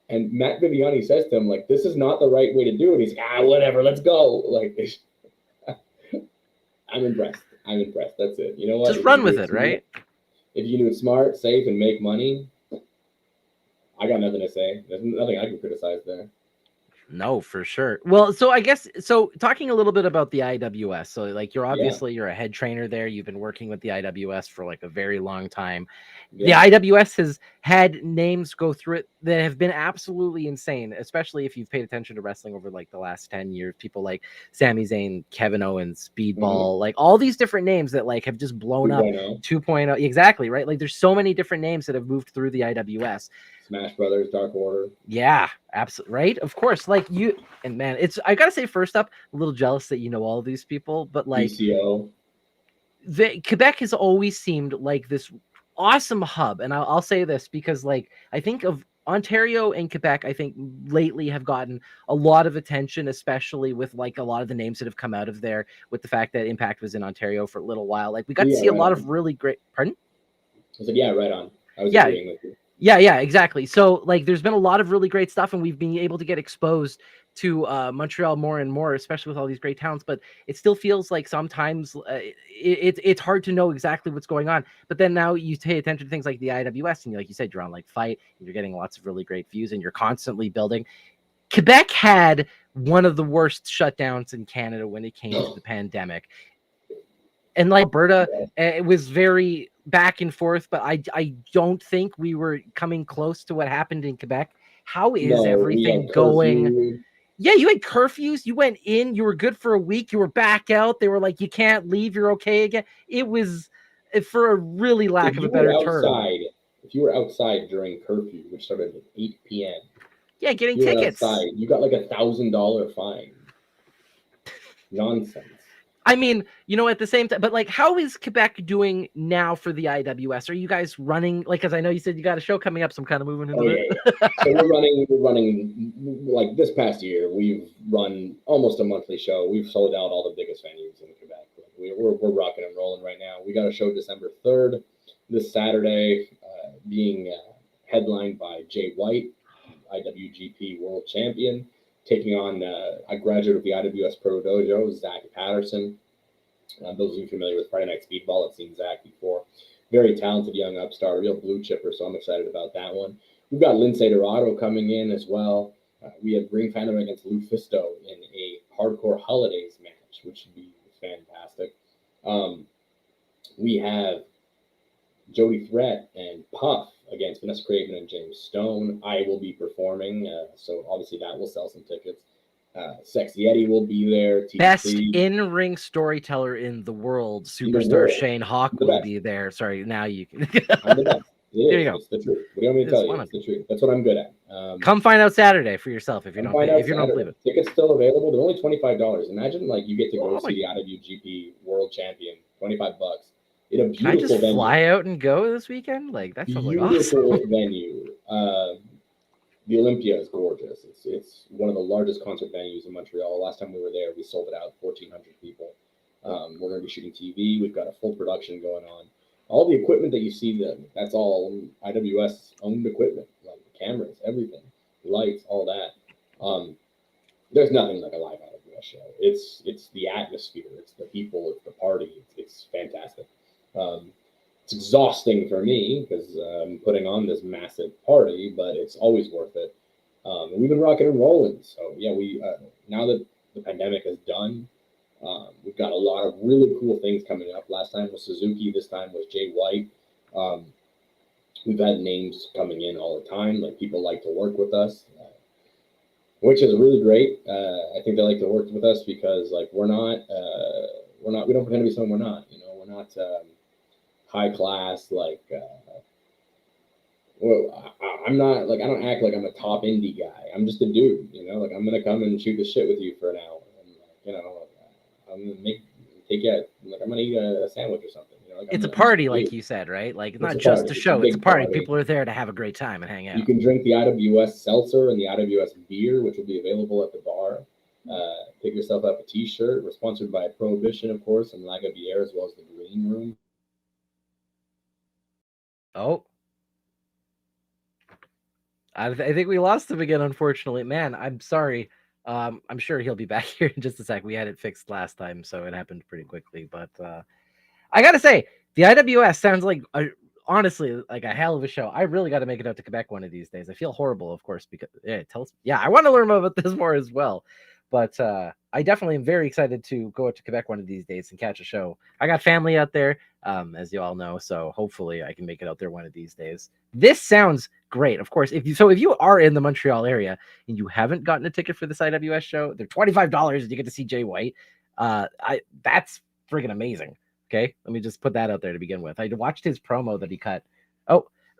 B: and Matt Viviani says to him like, "This is not the right way to do it." He's like, "Ah, whatever, let's go." Like, I'm impressed. I'm impressed. That's it. You know what?
A: Just run with it, right?
B: If you can do it smart, safe, and make money, I got nothing to say. There's nothing I can criticize there.
A: No, for sure. Well, so I guess so talking a little bit about the IWS. So like
B: Yeah,
A: you're a head trainer there. You've been working with the IWS for like a very long time. The
B: yeah.
A: IWS has had names go through it that have been absolutely insane, especially if you've paid attention to wrestling over like the last 10 years. People like Sami Zayn, Kevin Owens,
B: Mm-hmm.
A: Speedball, like all these different names that like have just blown up
B: 2.0,
A: 2.0. Exactly, right? Like there's so many different names that have moved through the IWS.
B: Smash Brothers, Dark Order,
A: Yeah, absolutely. Right. Of course. Like you and man, I gotta say, first up, a little jealous that you know all of these people, but like
B: PCO.
A: Quebec has always seemed like this awesome hub. And I'll say this because like I think of Ontario and Quebec, I think lately have gotten a lot of attention, especially with like a lot of the names that have come out of there with the fact that Impact was in Ontario for a little while. Like we got to
B: Yeah,
A: see a
B: right
A: lot
B: on.
A: of really great pardon?
B: I said, yeah, right on. I was
A: Yeah,
B: agreeing with you.
A: yeah, exactly. So like there's been a lot of really great stuff and we've been able to get exposed to Montreal more and more, especially with all these great talents, but it still feels like sometimes it's hard to know exactly what's going on. But then now you pay attention to things like the IWS and like you said, you're on like Fight and you're getting lots of really great views and you're constantly building. Quebec had one of the worst shutdowns in Canada when it came to the pandemic. And like Alberta, it was very back and forth, but I don't think we were coming close to what happened in Quebec. How is
B: No, we
A: everything
B: had
A: going?
B: curfew.
A: Yeah, you had curfews. You went in, you were good for a week, you were back out. They were like, you can't leave, you're okay again. It was, for a really lack
B: If
A: of a
B: you were
A: better term.
B: outside, if you were outside during curfew, which started at 8 p.m.,
A: Yeah, getting
B: you were
A: tickets.
B: outside. You got like $1,000 fine. Nonsense.
A: I mean, at the same time, but like, how is Quebec doing now for the IWS? Are you guys running? Like, because I know you said you got a show coming up, so I'm kind of moving
B: Oh
A: into
B: yeah,
A: it.
B: yeah. So we're running like this past year. We've run almost a monthly show. We've sold out all the biggest venues in Quebec. Like, we're rocking and rolling right now. We got a show December 3rd, this Saturday, being headlined by Jay White, IWGP World Champion, taking on a graduate of the IWS Pro Dojo, Zach Patterson. Those of you familiar with Friday Night Speedball have seen Zach before. Very talented young upstart, a real blue chipper, so I'm excited about that one. We've got Lindsay Dorado coming in as well. We have Green Phantom against Lufisto in a Hardcore Holidays match, which should be fantastic. We have Jody Threat and Puff against Vanessa Craven and James Stone. I will be performing, so obviously that will sell some tickets. Sexy Eddie will be there.
A: Best
B: TC
A: in-ring storyteller in the world,
B: in the
A: superstar
B: world.
A: Shayne Hawke
B: The
A: will
B: best.
A: be there. Sorry, now you can.
B: I'm the best. It
A: There
B: is.
A: you go.
B: It's the truth. What do you want me to
A: It is
B: tell you?
A: one
B: It's
A: of
B: the
A: them.
B: truth. That's what I'm good at.
A: Come find out Saturday for yourself if you
B: Come
A: don't
B: find
A: pay,
B: out
A: if you don't believe
B: Saturday.
A: it.
B: Tickets still available. They're only $25. Imagine like you get to go
A: Oh my!
B: see the IWGP World Champion. $25 in a
A: Can I just
B: beautiful venue.
A: fly out and go this weekend? Like that sounds like awesome.
B: Beautiful venue. The Olympia is gorgeous. It's one of the largest concert venues in Montreal. Last time we were there, we sold it out 1,400 people. We're going to be shooting TV. We've got a full production going on. All the equipment that you see, that's all IWS owned equipment, like cameras, everything, lights, all that. There's nothing like a live IWS show. It's the atmosphere, it's the people, it's the party. It's fantastic. Um, it's exhausting for me because I'm putting on this massive party, but it's always worth it. And we've been rocking and rolling. So yeah, we now that the pandemic is done, we've got a lot of really cool things coming up. Last time was Suzuki. This time was Jay White. Um, we've had names coming in all the time. Like people like to work with us, which is really great. I think they like to work with us because like we don't pretend to be someone we're not. We're not high class like well, I'm not like I don't act like I'm a top indie guy. I'm just a dude, Like I'm gonna come and shoot the shit with you for an hour, and I'm gonna take you out. Like I'm gonna eat a sandwich or something. Like
A: It's a
B: I'm just a
A: party, like
B: dude.
A: you said, right? Like
B: It's
A: not
B: a
A: just
B: party.
A: a
B: It's a
A: show; it's a
B: big
A: party.
B: party.
A: People are there to have a great time and hang out.
B: You can drink the IWS seltzer and the IWS beer, which will be available at the bar. Pick yourself up a T-shirt. We're sponsored by Prohibition, of course, and Laga Bière, as well as the Green Room.
A: Oh, I think we lost him again, unfortunately. Man, I'm sorry. I'm sure he'll be back here in just a sec. We had it fixed last time, so it happened pretty quickly. But I gotta say, the IWS sounds like honestly like a hell of a show. I really got to make it out to Quebec one of these days. I feel horrible, of course, because I want to learn about this more as well. But I definitely am very excited to go out to Quebec one of these days and catch a show. I got family out there, as you all know, so hopefully I can make it out there one of these days. This sounds great. Of course, if you are in the Montreal area and you haven't gotten a ticket for this IWS show, they're $25 and you get to see Jay White. That's friggin' amazing. Okay, let me just put that out there to begin with. I watched his promo that he cut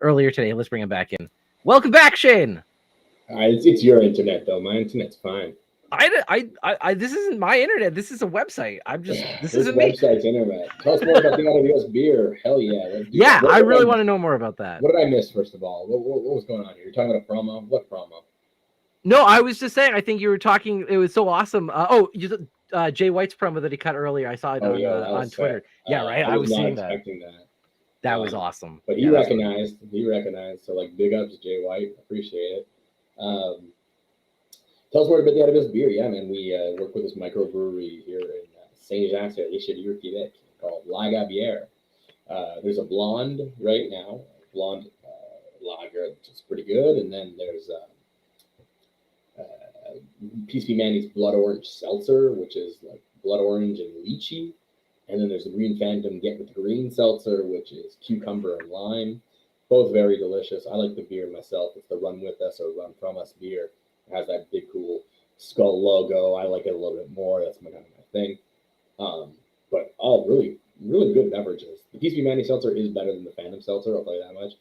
A: earlier today. Let's bring him back in. Welcome back, Shayne.
B: It's your internet though. My internet's fine.
A: I this isn't my internet. This is a website. This isn't
B: me. Website's internet. Tell us more about the IWS beer. Hell yeah.
A: Yeah, I really want to know more about that.
B: What did I miss, first of all? What was going on here? You're talking about a promo? What promo?
A: No, I was just saying, I think you were talking, it was so awesome. Jay White's promo that he cut earlier. I saw it on Twitter. Yeah, right. I was seeing that. That was awesome.
B: But he recognized. So like big ups Jay White. Appreciate it. Tell us more about the IWS beer. Yeah, man. We work with this microbrewery here in Saint-Jacques, Richelieu, Quebec, called Laga Bière. There's a blonde right now, blonde lager, which is pretty good. And then there's PCP Manny's Blood Orange Seltzer, which is like blood orange and lychee. And then there's the Green Phantom Get with Green Seltzer, which is cucumber and lime. Both very delicious. I like the beer myself. It's the Run With Us or Run From Us beer. It has that big, cool skull logo. I like it a little bit more. That's my kind of my thing. But all really, really good beverages. The PCP Manny Seltzer is better than the Phantom Seltzer. I'll tell you that much.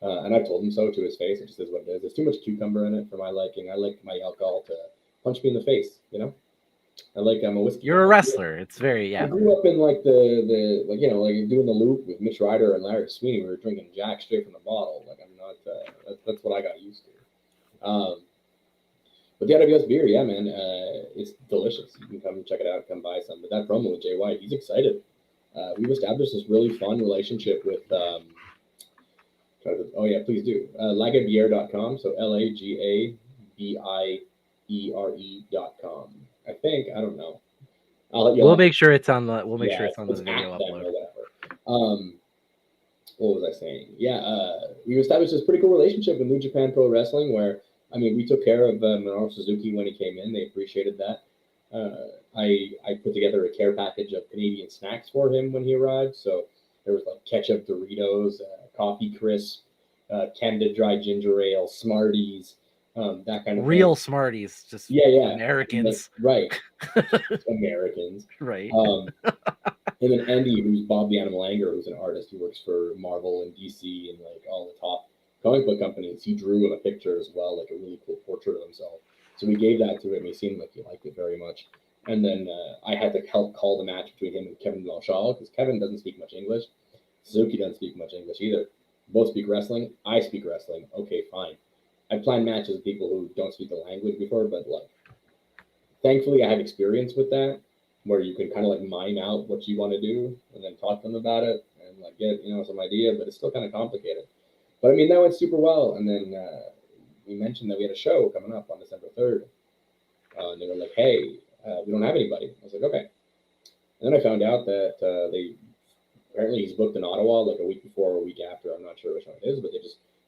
B: And I've told him so to his face. It just is what it is. There's too much cucumber in it for my liking. I like my alcohol to punch me in the face, I'm a whiskey.
A: You're a wrestler. It's very,
B: I grew up in like the like doing the loop with Mitch Ryder and Larry Sweeney. We were drinking Jack straight from the bottle. Like I'm not. That's what I got used to. But the IWS beer, yeah, man, it's delicious. You can come check it out, come buy some. But that promo with Jay White, he's excited. We've established this really fun relationship with. Please do. Lagabiere.com. So LAGABIERE.com. I think, I don't know.
A: We'll make sure it's on the. We'll make sure it's on the video upload.
B: What was I saying? Yeah, we established this pretty cool relationship with New Japan Pro Wrestling, where we took care of Minoru Suzuki when he came in. They appreciated that. I put together a care package of Canadian snacks for him when he arrived. So there was like ketchup, Doritos, coffee crisp, Canada Dry Ginger Ale, Smarties. That kind of
A: real
B: thing.
A: Smarties, just Americans,
B: right? Americans,
A: right?
B: And then Andy, who's Bob the Animal Anger, who's an artist who works for Marvel and DC and like all the top comic book companies. He drew him a picture as well, like a really cool portrait of himself. So we gave that to him. He seemed like he liked it very much. And then I had to help call the match between him and Kevin Blanchard because Kevin doesn't speak much English. Suzuki doesn't speak much English either. Both speak wrestling. I speak wrestling. Okay, fine. I plan matches with people who don't speak the language before, but like, thankfully I have experience with that, where you can kind of like mime out what you want to do and then talk to them about it and like get some idea, but it's still kind of complicated. But that went super well. And then we mentioned that we had a show coming up on December 3rd. And they were like, hey, we don't have anybody. I was like, okay. And then I found out that apparently he's booked in Ottawa like a week before or a week after. I'm not sure which one it is, but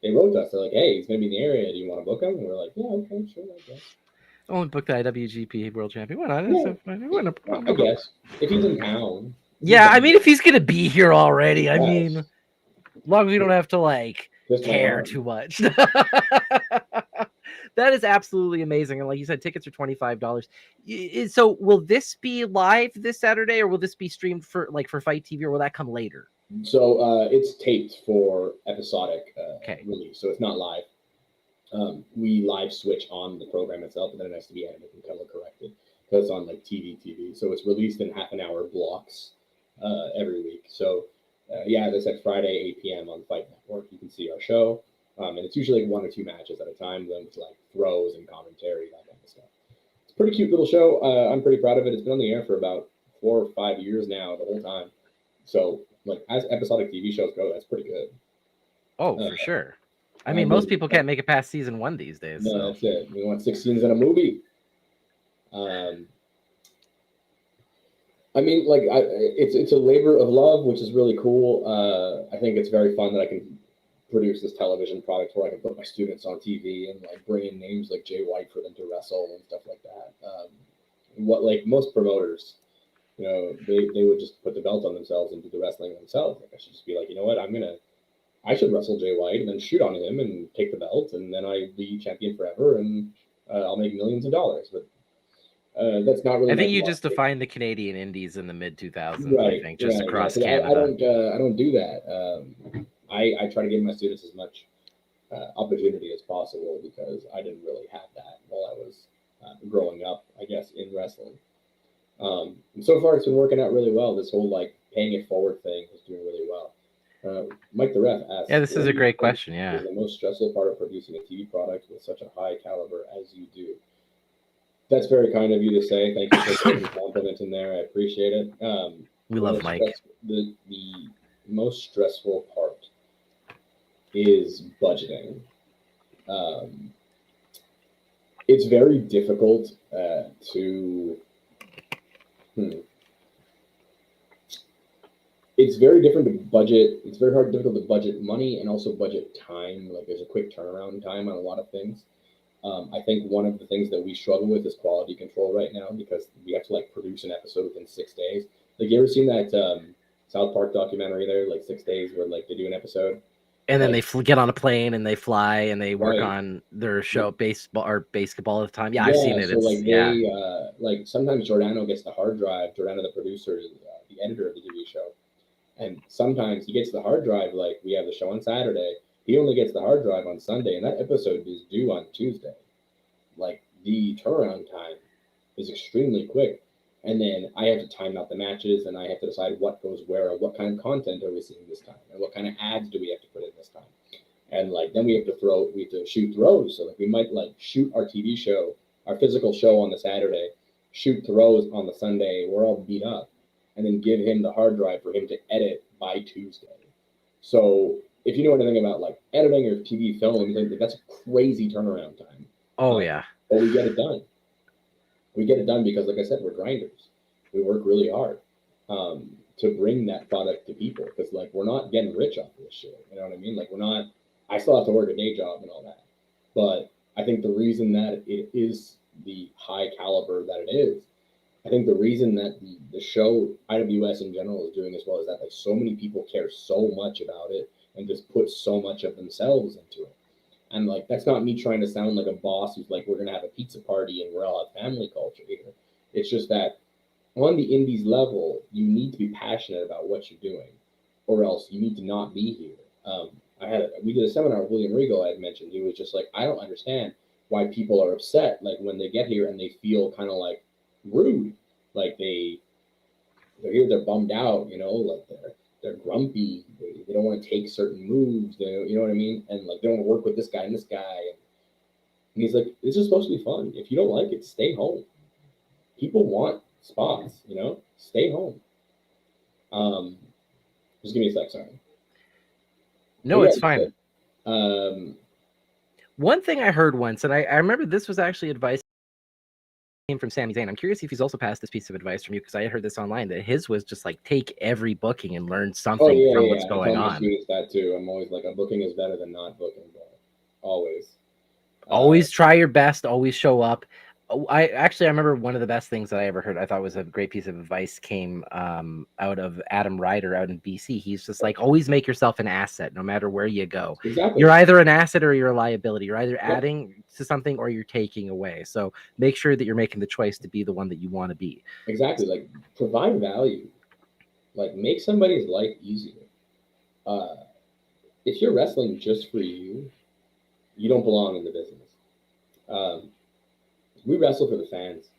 B: they wrote to us. They're like, hey, he's going to be in the area. Do you want to book him? And we're like, yeah, okay, sure, I guess.
A: Only booked the IWGP World Champion. Why not?
B: Yeah. I guess. If he's in town.
A: Yeah, if he's going to be here already, as long as we don't have to, care too much. that is absolutely amazing. And like you said, tickets are $25. So will this be live this Saturday, or will this be streamed for Fight TV, or will that come later?
B: So it's taped for episodic
A: Okay.
B: release, so it's not live. We live switch on the program itself, and then it has to be edited and color corrected because it's on like TV. So it's released in half-an-hour blocks every week. So yeah, as I said, Friday 8 p.m. on Fight Network, you can see our show, and it's usually like 1 or 2 matches at a time, then with like throws and commentary, that kind of stuff. It's a pretty cute little show. I'm pretty proud of it. It's been on the air for about 4 or 5 years now, the whole time. So like as episodic TV shows go, that's pretty good.
A: Oh, for sure. I mean, most people can't make it past season 1 these days.
B: No,
A: so.
B: that's it. We want 6 scenes in a movie. I mean, like, it's a labor of love, which is really cool. I think it's very fun that I can produce this television product where I can put my students on TV and like bring in names like Jay White for them to wrestle and stuff like that. What like most promoters, you know, they would just put the belt on themselves and do the wrestling themselves. Like I should just be like, you know what, I should wrestle Jay White and then shoot on him and take the belt, and then I be champion forever, and I'll make millions of dollars. But that's not really.
A: I think you just defined the Canadian Indies in the mid 2000s.
B: Right,
A: I think just
B: right,
A: across
B: yeah,
A: Canada.
B: I don't do that. I try to give my students as much opportunity as possible because I didn't really have that while I was growing up, I guess, in wrestling. And so far, it's been working out really well. This whole like paying it forward thing is doing really well. Mike the Ref asked,
A: yeah, this is a great question. Yeah.
B: Is the most stressful part of producing a TV product with such a high caliber as you do? That's very kind of you to say. Thank you for putting the compliment in there. I appreciate it.
A: We love Mike.
B: The most stressful part is budgeting. It's very difficult to. It's very different to budget. It's very difficult to budget money and also budget time. Like there's a quick turnaround time on a lot of things. I think one of the things that we struggle with is quality control right now because we have to like produce an episode within 6 days. Like you ever seen that South Park documentary there, like 6 days where like they do an episode?
A: And then they get on a plane and they fly and they work
B: Right.
A: on their show, baseball or basketball at the time. Yeah, I've seen it.
B: So like they like sometimes Giordano gets the hard drive. Giordano, the producer, is the editor of the TV show, and sometimes he gets the hard drive. Like we have the show on Saturday, he only gets the hard drive on Sunday, and that episode is due on Tuesday. Like the turnaround time is extremely quick. And then I have to time out the matches, and I have to decide what goes where, and what kind of content are we seeing this time, and what kind of ads do we have to put in this time. And like then we have to shoot throws. So like we might like shoot our TV show, our physical show on the Saturday, shoot throws on the Sunday. We're all beat up, and then give him the hard drive for him to edit by Tuesday. So if you know anything about like editing or TV film, that's a crazy turnaround time.
A: Oh yeah.
B: But we get it done. We get it done because, like I said, we're grinders. We work really hard to bring that product to people because, like, we're not getting rich off of this shit. You know what I mean? Like, we're not. I still have to work a day job and all that, but I think the reason that it is the high caliber that it is, I think the reason that the show IWS in general is doing as well is that like so many people care so much about it and just put so much of themselves into it. And like that's not me trying to sound like a boss who's like, we're gonna have a pizza party and we're all have family culture here. It's just that on the indies level, you need to be passionate about what you're doing, or else you need to not be here. We did a seminar with William Regal. I had mentioned he was just like, I don't understand why people are upset. Like when they get here and they feel kind of like rude, like they're here, they're bummed out, you know, like they're grumpy. They don't want to take certain moves. You know what I mean? And like they don't want to work with this guy and this guy. And he's like, this is supposed to be fun. If you don't like it, stay home. People want spots, you know. Stay home. Just give me a sec, sorry.
A: No, it's fine.
B: One
A: thing I heard once, and I remember this was actually advice came from Sami Zayn. I'm curious if he's also passed this piece of advice from you because I had heard this online that his was just like take every booking and learn something from what's going on.
B: That too. I'm always like a booking is better than not booking, but always.
A: Always try your best. Always show up. I remember one of the best things that I ever heard. I thought was a great piece of advice came out of Adam Ryder out in BC. He's just like, always make yourself an asset, no matter where you go.
B: Exactly.
A: You're either an asset or you're a liability. You're either
B: Yep.
A: adding to something or you're taking away. So make sure that you're making the choice to be the one that you want to be.
B: Exactly. Like, provide value. Like, make somebody's life easier. If you're wrestling just for you, you don't belong in the business. We wrestle for the fans.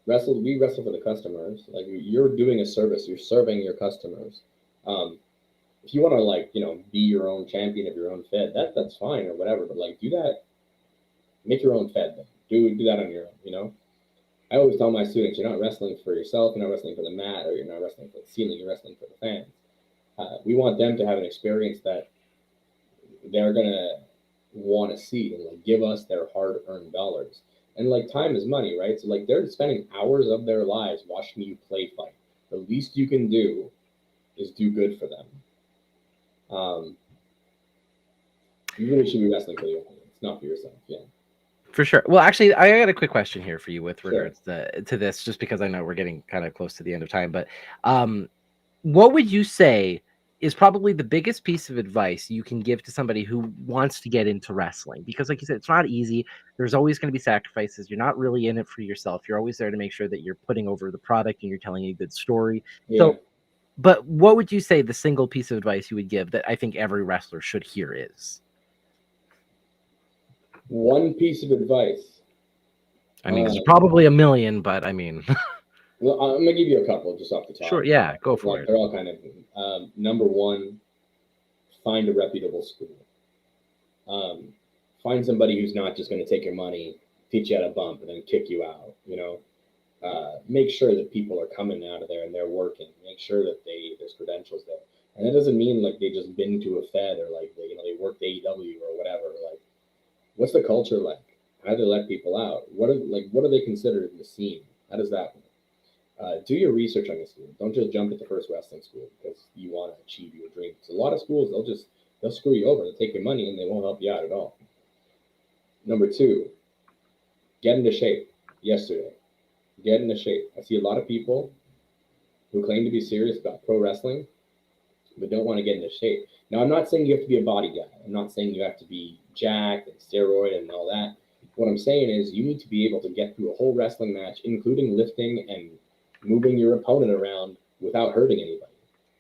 B: We wrestle for the customers. Like, you're doing a service. You're serving your customers. If you want to, like, be your own champion of your own fed, that's fine or whatever. But, like, do that. Make your own fed. Then. Do that on your own. I always tell my students, you're not wrestling for yourself. You're not wrestling for the mat, or you're not wrestling for the ceiling. You're wrestling for the fans. We want them to have an experience that they're gonna want to see and, like, give us their hard-earned dollars. And, like, time is money, right? So, like, they're spending hours of their lives watching you play fight. The least you can do is do good for them. You really should be wrestling for the audience, not for yourself. Yeah.
A: For sure. Well, actually, I got a quick question here for you with regards to this, just because I know we're getting kind of close to the end of time. But what would you say is probably the biggest piece of advice you can give to somebody who wants to get into wrestling? Because, like you said, it's not easy. There's always going to be sacrifices. You're not really in it for yourself. You're always there to make sure that you're putting over the product and you're telling a good story.
B: Yeah.
A: So, but what would you say the single piece of advice you would give that I think every wrestler should hear is?
B: One piece of advice.
A: I mean, there's probably a million, but I mean.
B: Well, I'm gonna give you a couple just off the top.
A: Sure, yeah, go for it.
B: They're all kind of number one. Find a reputable school. Find somebody who's not just going to take your money, teach you how to bump, and then kick you out. Make sure that people are coming out of there and they're working. Make sure that there's credentials there. And that doesn't mean like they just been to a Fed or like they worked AEW or whatever. Like, what's the culture like? How do they let people out? What are they considered in the scene? How does that work? Do your research on your school. Don't just jump at the first wrestling school because you want to achieve your dream. Because a lot of schools they'll screw you over. They'll take your money and they won't help you out at all. Number two, get into shape. Yesterday, get into shape. I see a lot of people who claim to be serious about pro wrestling, but don't want to get into shape. Now, I'm not saying you have to be a body guy. I'm not saying you have to be jacked and steroid and all that. What I'm saying is you need to be able to get through a whole wrestling match, including lifting and moving your opponent around without hurting anybody.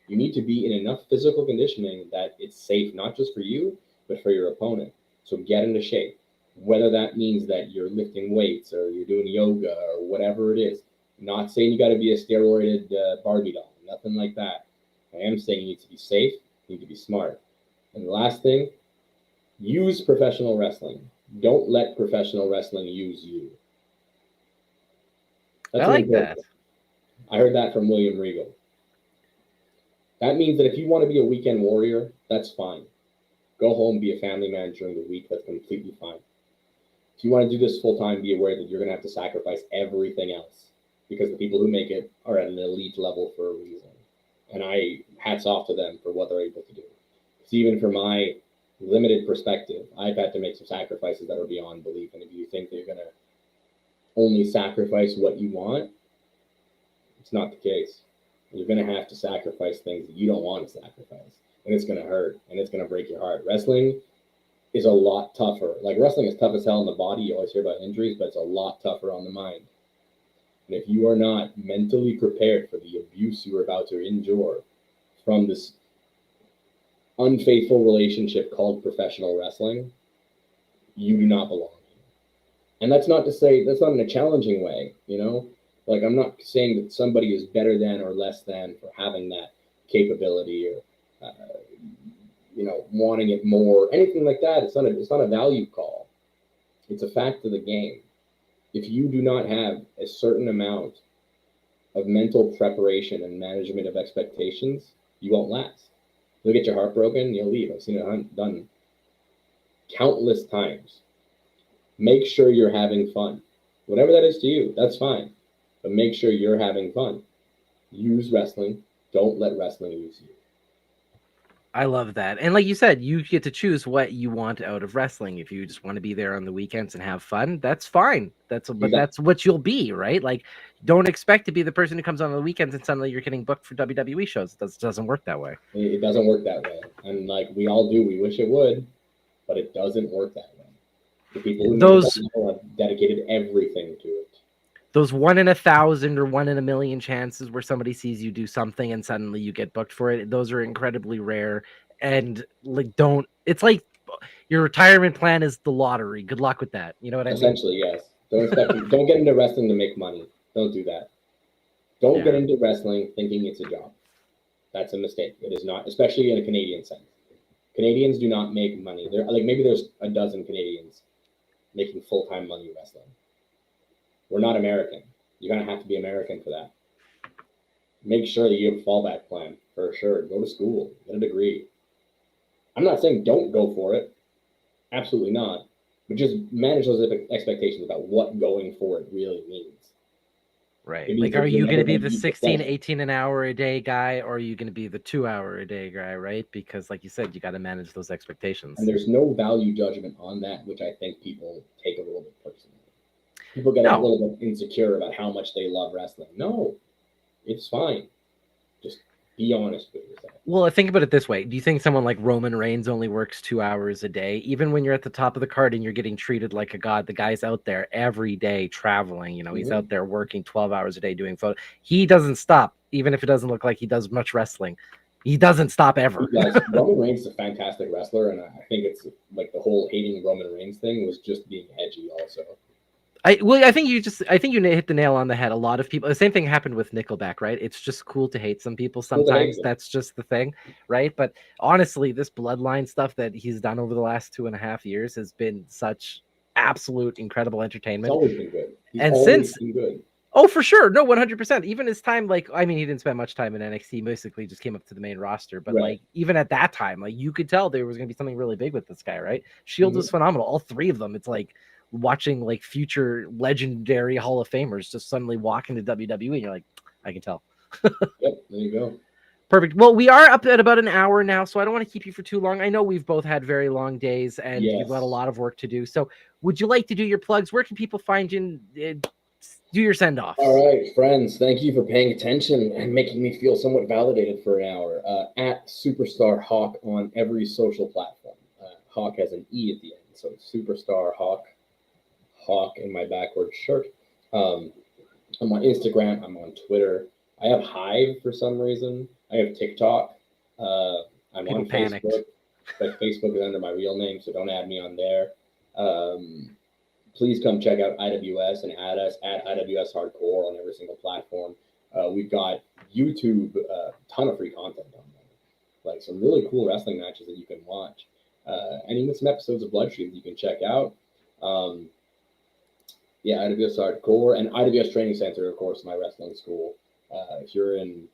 B: You need to be in enough physical conditioning that it's safe, not just for you, but for your opponent. So get into shape. Whether that means that you're lifting weights or you're doing yoga or whatever it is. I'm not saying you got to be a steroided Barbie doll, nothing like that. I am saying you need to be safe, you need to be smart. And the last thing, use professional wrestling. Don't let professional wrestling use you.
A: I like that.
B: I heard that from William Regal. That means that if you want to be a weekend warrior, that's fine. Go home, be a family man during the week. That's completely fine. If you want to do this full time, be aware that you're going to have to sacrifice everything else because the people who make it are at an elite level for a reason. And hats off to them for what they're able to do. Because even for my limited perspective, I've had to make some sacrifices that are beyond belief. And if you think that you're going to only sacrifice what you want, it's not the case. You're going to have to sacrifice things that you don't want to sacrifice. And it's going to hurt and it's going to break your heart. Wrestling is a lot tougher. Like, wrestling is tough as hell in the body. You always hear about injuries, but it's a lot tougher on the mind. And if you are not mentally prepared for the abuse you are about to endure from this unfaithful relationship called professional wrestling, you do not belong. And that's not to say, that's not in a challenging way, Like, I'm not saying that somebody is better than or less than for having that capability or, wanting it more, anything like that. It's not a value call. It's a fact of the game. If you do not have a certain amount of mental preparation and management of expectations, you won't last. You'll get your heart broken, you'll leave. I've seen it done countless times. Make sure you're having fun. Whatever that is to you, that's fine. But make sure you're having fun. Use wrestling. Don't let wrestling use you.
A: I love that. And like you said, you get to choose what you want out of wrestling. If you just want to be there on the weekends and have fun, that's fine. But
B: Exactly.
A: that's what you'll be, right? Like, don't expect to be the person who comes on the weekends and suddenly you're getting booked for WWE shows. It doesn't work that way.
B: It doesn't work that way. And like we all do, we wish it would, but it doesn't work that way. The people who make it
A: Those
B: have dedicated everything to it.
A: those 1 in 1,000 or 1 in 1,000,000 chances where somebody sees you do something and suddenly you get booked for it. Those are incredibly rare. And like, don't. It's like your retirement plan is the lottery. Good luck with that. You know what I mean?
B: Essentially, yes. Don't get into wrestling to make money. Don't do that. Don't get
A: Yeah.
B: into wrestling thinking it's a job. That's a mistake. It is not, especially in a Canadian sense. Canadians do not make money. There, like maybe there's a dozen Canadians making full time money wrestling. We're not American. You're gonna have to be American for that. Make sure that you have a fallback plan for sure. Go to school, get a degree. I'm not saying don't go for it. Absolutely not. But just manage those expectations about what going for it really means.
A: Right.
B: It means
A: Like,
B: that
A: are
B: you're
A: you going
B: never
A: to be
B: going to
A: the
B: be
A: 16,
B: pleasure.
A: 18 an hour a day guy, or are you going to be the 2 hour a day guy, right? Because, like you said, you got to manage those
B: And
A: expectations.
B: there's no value judgment on that, which I think people take a little bit personally. People get a
A: No.
B: little bit insecure about how much they love wrestling. No, it's fine. Just be honest with yourself.
A: Well, think about it this way. Do you think someone like Roman Reigns only works 2 hours a day? Even when you're at the top of the card and you're getting treated like a god, the guy's out there every day traveling. You know, he's out
B: Mm-hmm.
A: there working 12 hours a day doing photo. He doesn't stop, even if it doesn't look like he does much wrestling. He doesn't stop
B: He
A: ever.
B: does. Roman Reigns is a fantastic wrestler, and I think it's like the whole hating Roman Reigns thing was just being edgy, also.
A: I think you hit the nail on the head. A lot of people, the same thing happened with Nickelback, right? It's just cool to hate some people
B: Cool to hate
A: sometimes.
B: them.
A: That's just the thing, right? But honestly, this bloodline stuff that he's done over the last 2.5 years has been such absolute incredible
B: It's
A: entertainment.
B: always been good. He's
A: And
B: always
A: since
B: been good.
A: oh, for sure, no, 100%. Even his time, like, I mean, he didn't spend much time in NXT. Basically, just came up to the main roster. But
B: Right.
A: like, even at that time, like, you could tell there was going to be something really big with this guy, right? Shield was
B: Mm-hmm.
A: phenomenal. All three of them. It's like watching like future legendary Hall of Famers just suddenly walk into WWE, and you're like, I can tell.
B: Yep. There you go.
A: Perfect. Well, we are up at about an hour now, so I don't want to keep you for too long. I know we've both had very long days, and you've got a
B: Yes.
A: lot of work to do. So, would you like to do your plugs? Where can people find you? Do your send offs.
B: All right, friends. Thank you for paying attention and making me feel somewhat validated for an hour. At Superstar Hawk on every social platform. Hawk has an E at the end, so it's Superstar Hawk. Hawk in my backward shirt. Um, I'm on Instagram. I'm on Twitter. I have Hive for some reason. I have TikTok. I'm
A: People
B: on
A: panicked.
B: Facebook, but Facebook is under my real name, so don't add me on there. Please come check out IWS and add us at IWS Hardcore on every single platform. We've got YouTube, ton of free content on there, like some really cool wrestling matches that you can watch, and even some episodes of Bloodstream that you can check out. Um, yeah, IWS Hardcore and IWS Training Center, of course, my wrestling school. If you're in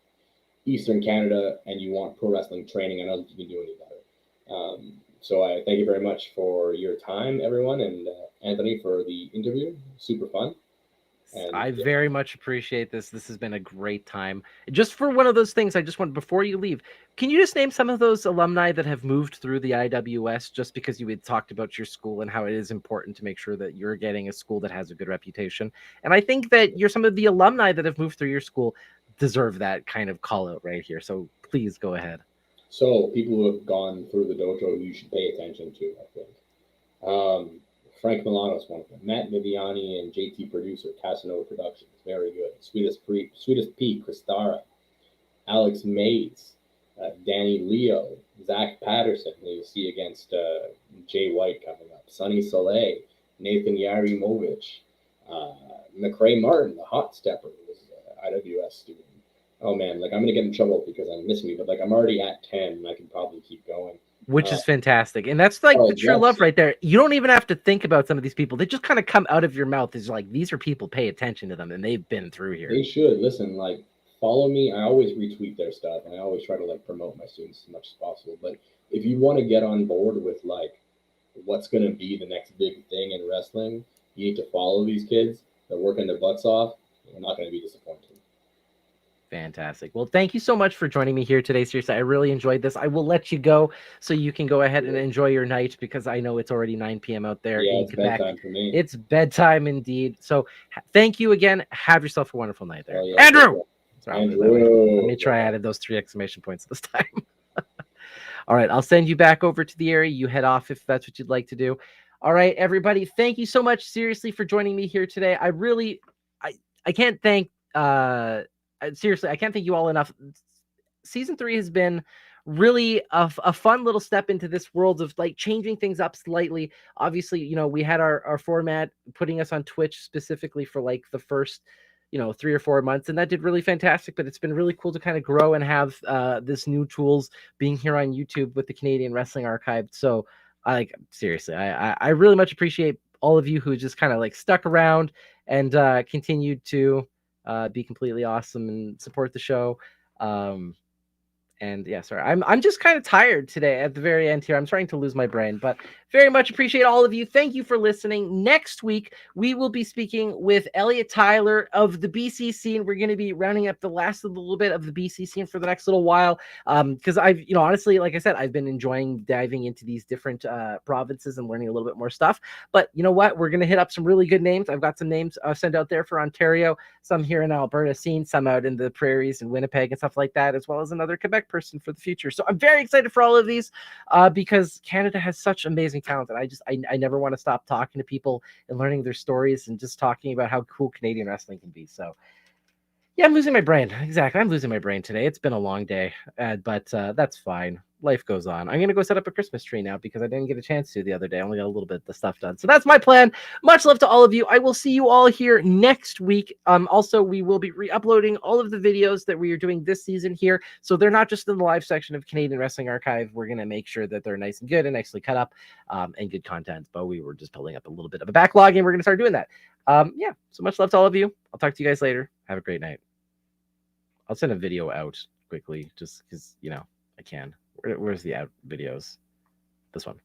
B: Eastern Canada and you want pro wrestling training, I don't think you can do any better. So I thank you very much for your time, everyone, and Anthony for the interview. Super fun. And
A: I
B: yeah,
A: very much appreciate this. This has been a great time. Just for one of those things, I just want, before you leave, can you just name some of those alumni that have moved through the IWS, just because you had talked about your school and how it is important to make sure that you're getting a school that has a good reputation. And I think that some of the alumni that have moved through your school deserve that kind of call out right here. So please go ahead.
B: so people who have gone through the dojo, you should pay attention to, I think. Frank Milano's one of them. Matt Viviani and JT Producer, Casanova Productions, very good. Sweetest Pete, Christara, Alex Mays, Danny Leo, Zach Patterson, who you see against Jay White coming up, Sonny Soleil, Nathan Yarimovich, McCray Martin, the hot stepper, who was an IWS student. Oh man, like I'm gonna get in trouble because I'm missing me, but like I'm already at 10 and I can probably keep going.
A: Which
B: Uh,
A: is fantastic. And that's like
B: oh
A: the true
B: yes,
A: love right there. You don't even have to think about some of these people. They just kind of come out of your mouth. It's like, these are people, pay attention to them, and they've been through here.
B: they should listen. Like follow me. I always retweet their stuff, and I always try to like promote my students as much as possible. But if you want to get on board with like what's going to be the next big thing in wrestling, you need to follow these kids. They're working their butts off. You're not going to be disappointed.
A: Fantastic. Well, thank you so much for joining me here today. Seriously, I really enjoyed this. I will let you go so you can go ahead and enjoy your night because I know it's already 9 p.m. out there
B: Yeah,
A: in
B: it's
A: Quebec.
B: bedtime for me.
A: It's bedtime indeed. So thank you again. Have yourself a wonderful night there.
B: Oh, yeah,
A: Andrew! Sorry, I'll do it that way.
B: Andrew.
A: Let me try added those 3 exclamation points this time. All right, I'll send you back over to the area. You head off if that's what you'd like to do. All right, everybody, thank you so much seriously for joining me here today. I can't thank seriously, I can't thank you all enough. Season 3 has been really a fun little step into this world of like changing things up slightly. Obviously, you know, we had our format putting us on Twitch specifically for like the first 3 or 4 months, and that did really fantastic. But it's been really cool to kind of grow and have this new tools being here on YouTube with the Canadian Wrestling Archive. So seriously, I really much appreciate all of you who just kind of like stuck around and continued to be completely awesome and support the show. And yeah, sorry, I'm just kind of tired today at the very end here. I'm starting to lose my brain, but very much appreciate all of you. Thank you for listening. Next week, we will be speaking with Elliot Tyler of the BC scene. We're going to be rounding up the last of the little bit of the BC scene for the next little while. Because I've, honestly, like I said, I've been enjoying diving into these different provinces and learning a little bit more stuff. But you know what? We're going to hit up some really good names. I've got some names sent out there for Ontario, some here in Alberta scene, some out in the prairies and Winnipeg and stuff like that, as well as another Quebec person for the future. So I'm very excited for all of these because Canada has such amazing talent, and I never want to stop talking to people and learning their stories and just talking about how cool Canadian wrestling can be. So yeah, I'm losing my brain. Exactly. I'm losing my brain today. It's been a long day, but that's fine. Life goes on. I'm going to go set up a Christmas tree now because I didn't get a chance to the other day. I only got a little bit of the stuff done. So that's my plan. Much love to all of you. I will see you all here next week. Also, we will be re-uploading all of the videos that we are doing this season here. So they're not just in the live section of Canadian Wrestling Archive. We're going to make sure that they're nice and good and nicely cut up and good content. But we were just building up a little bit of a backlog, and we're going to start doing that. Yeah, so much love to all of you. I'll talk to you guys later. Have a great night. I'll send a video out quickly just because, I can. Where's the out videos? This one.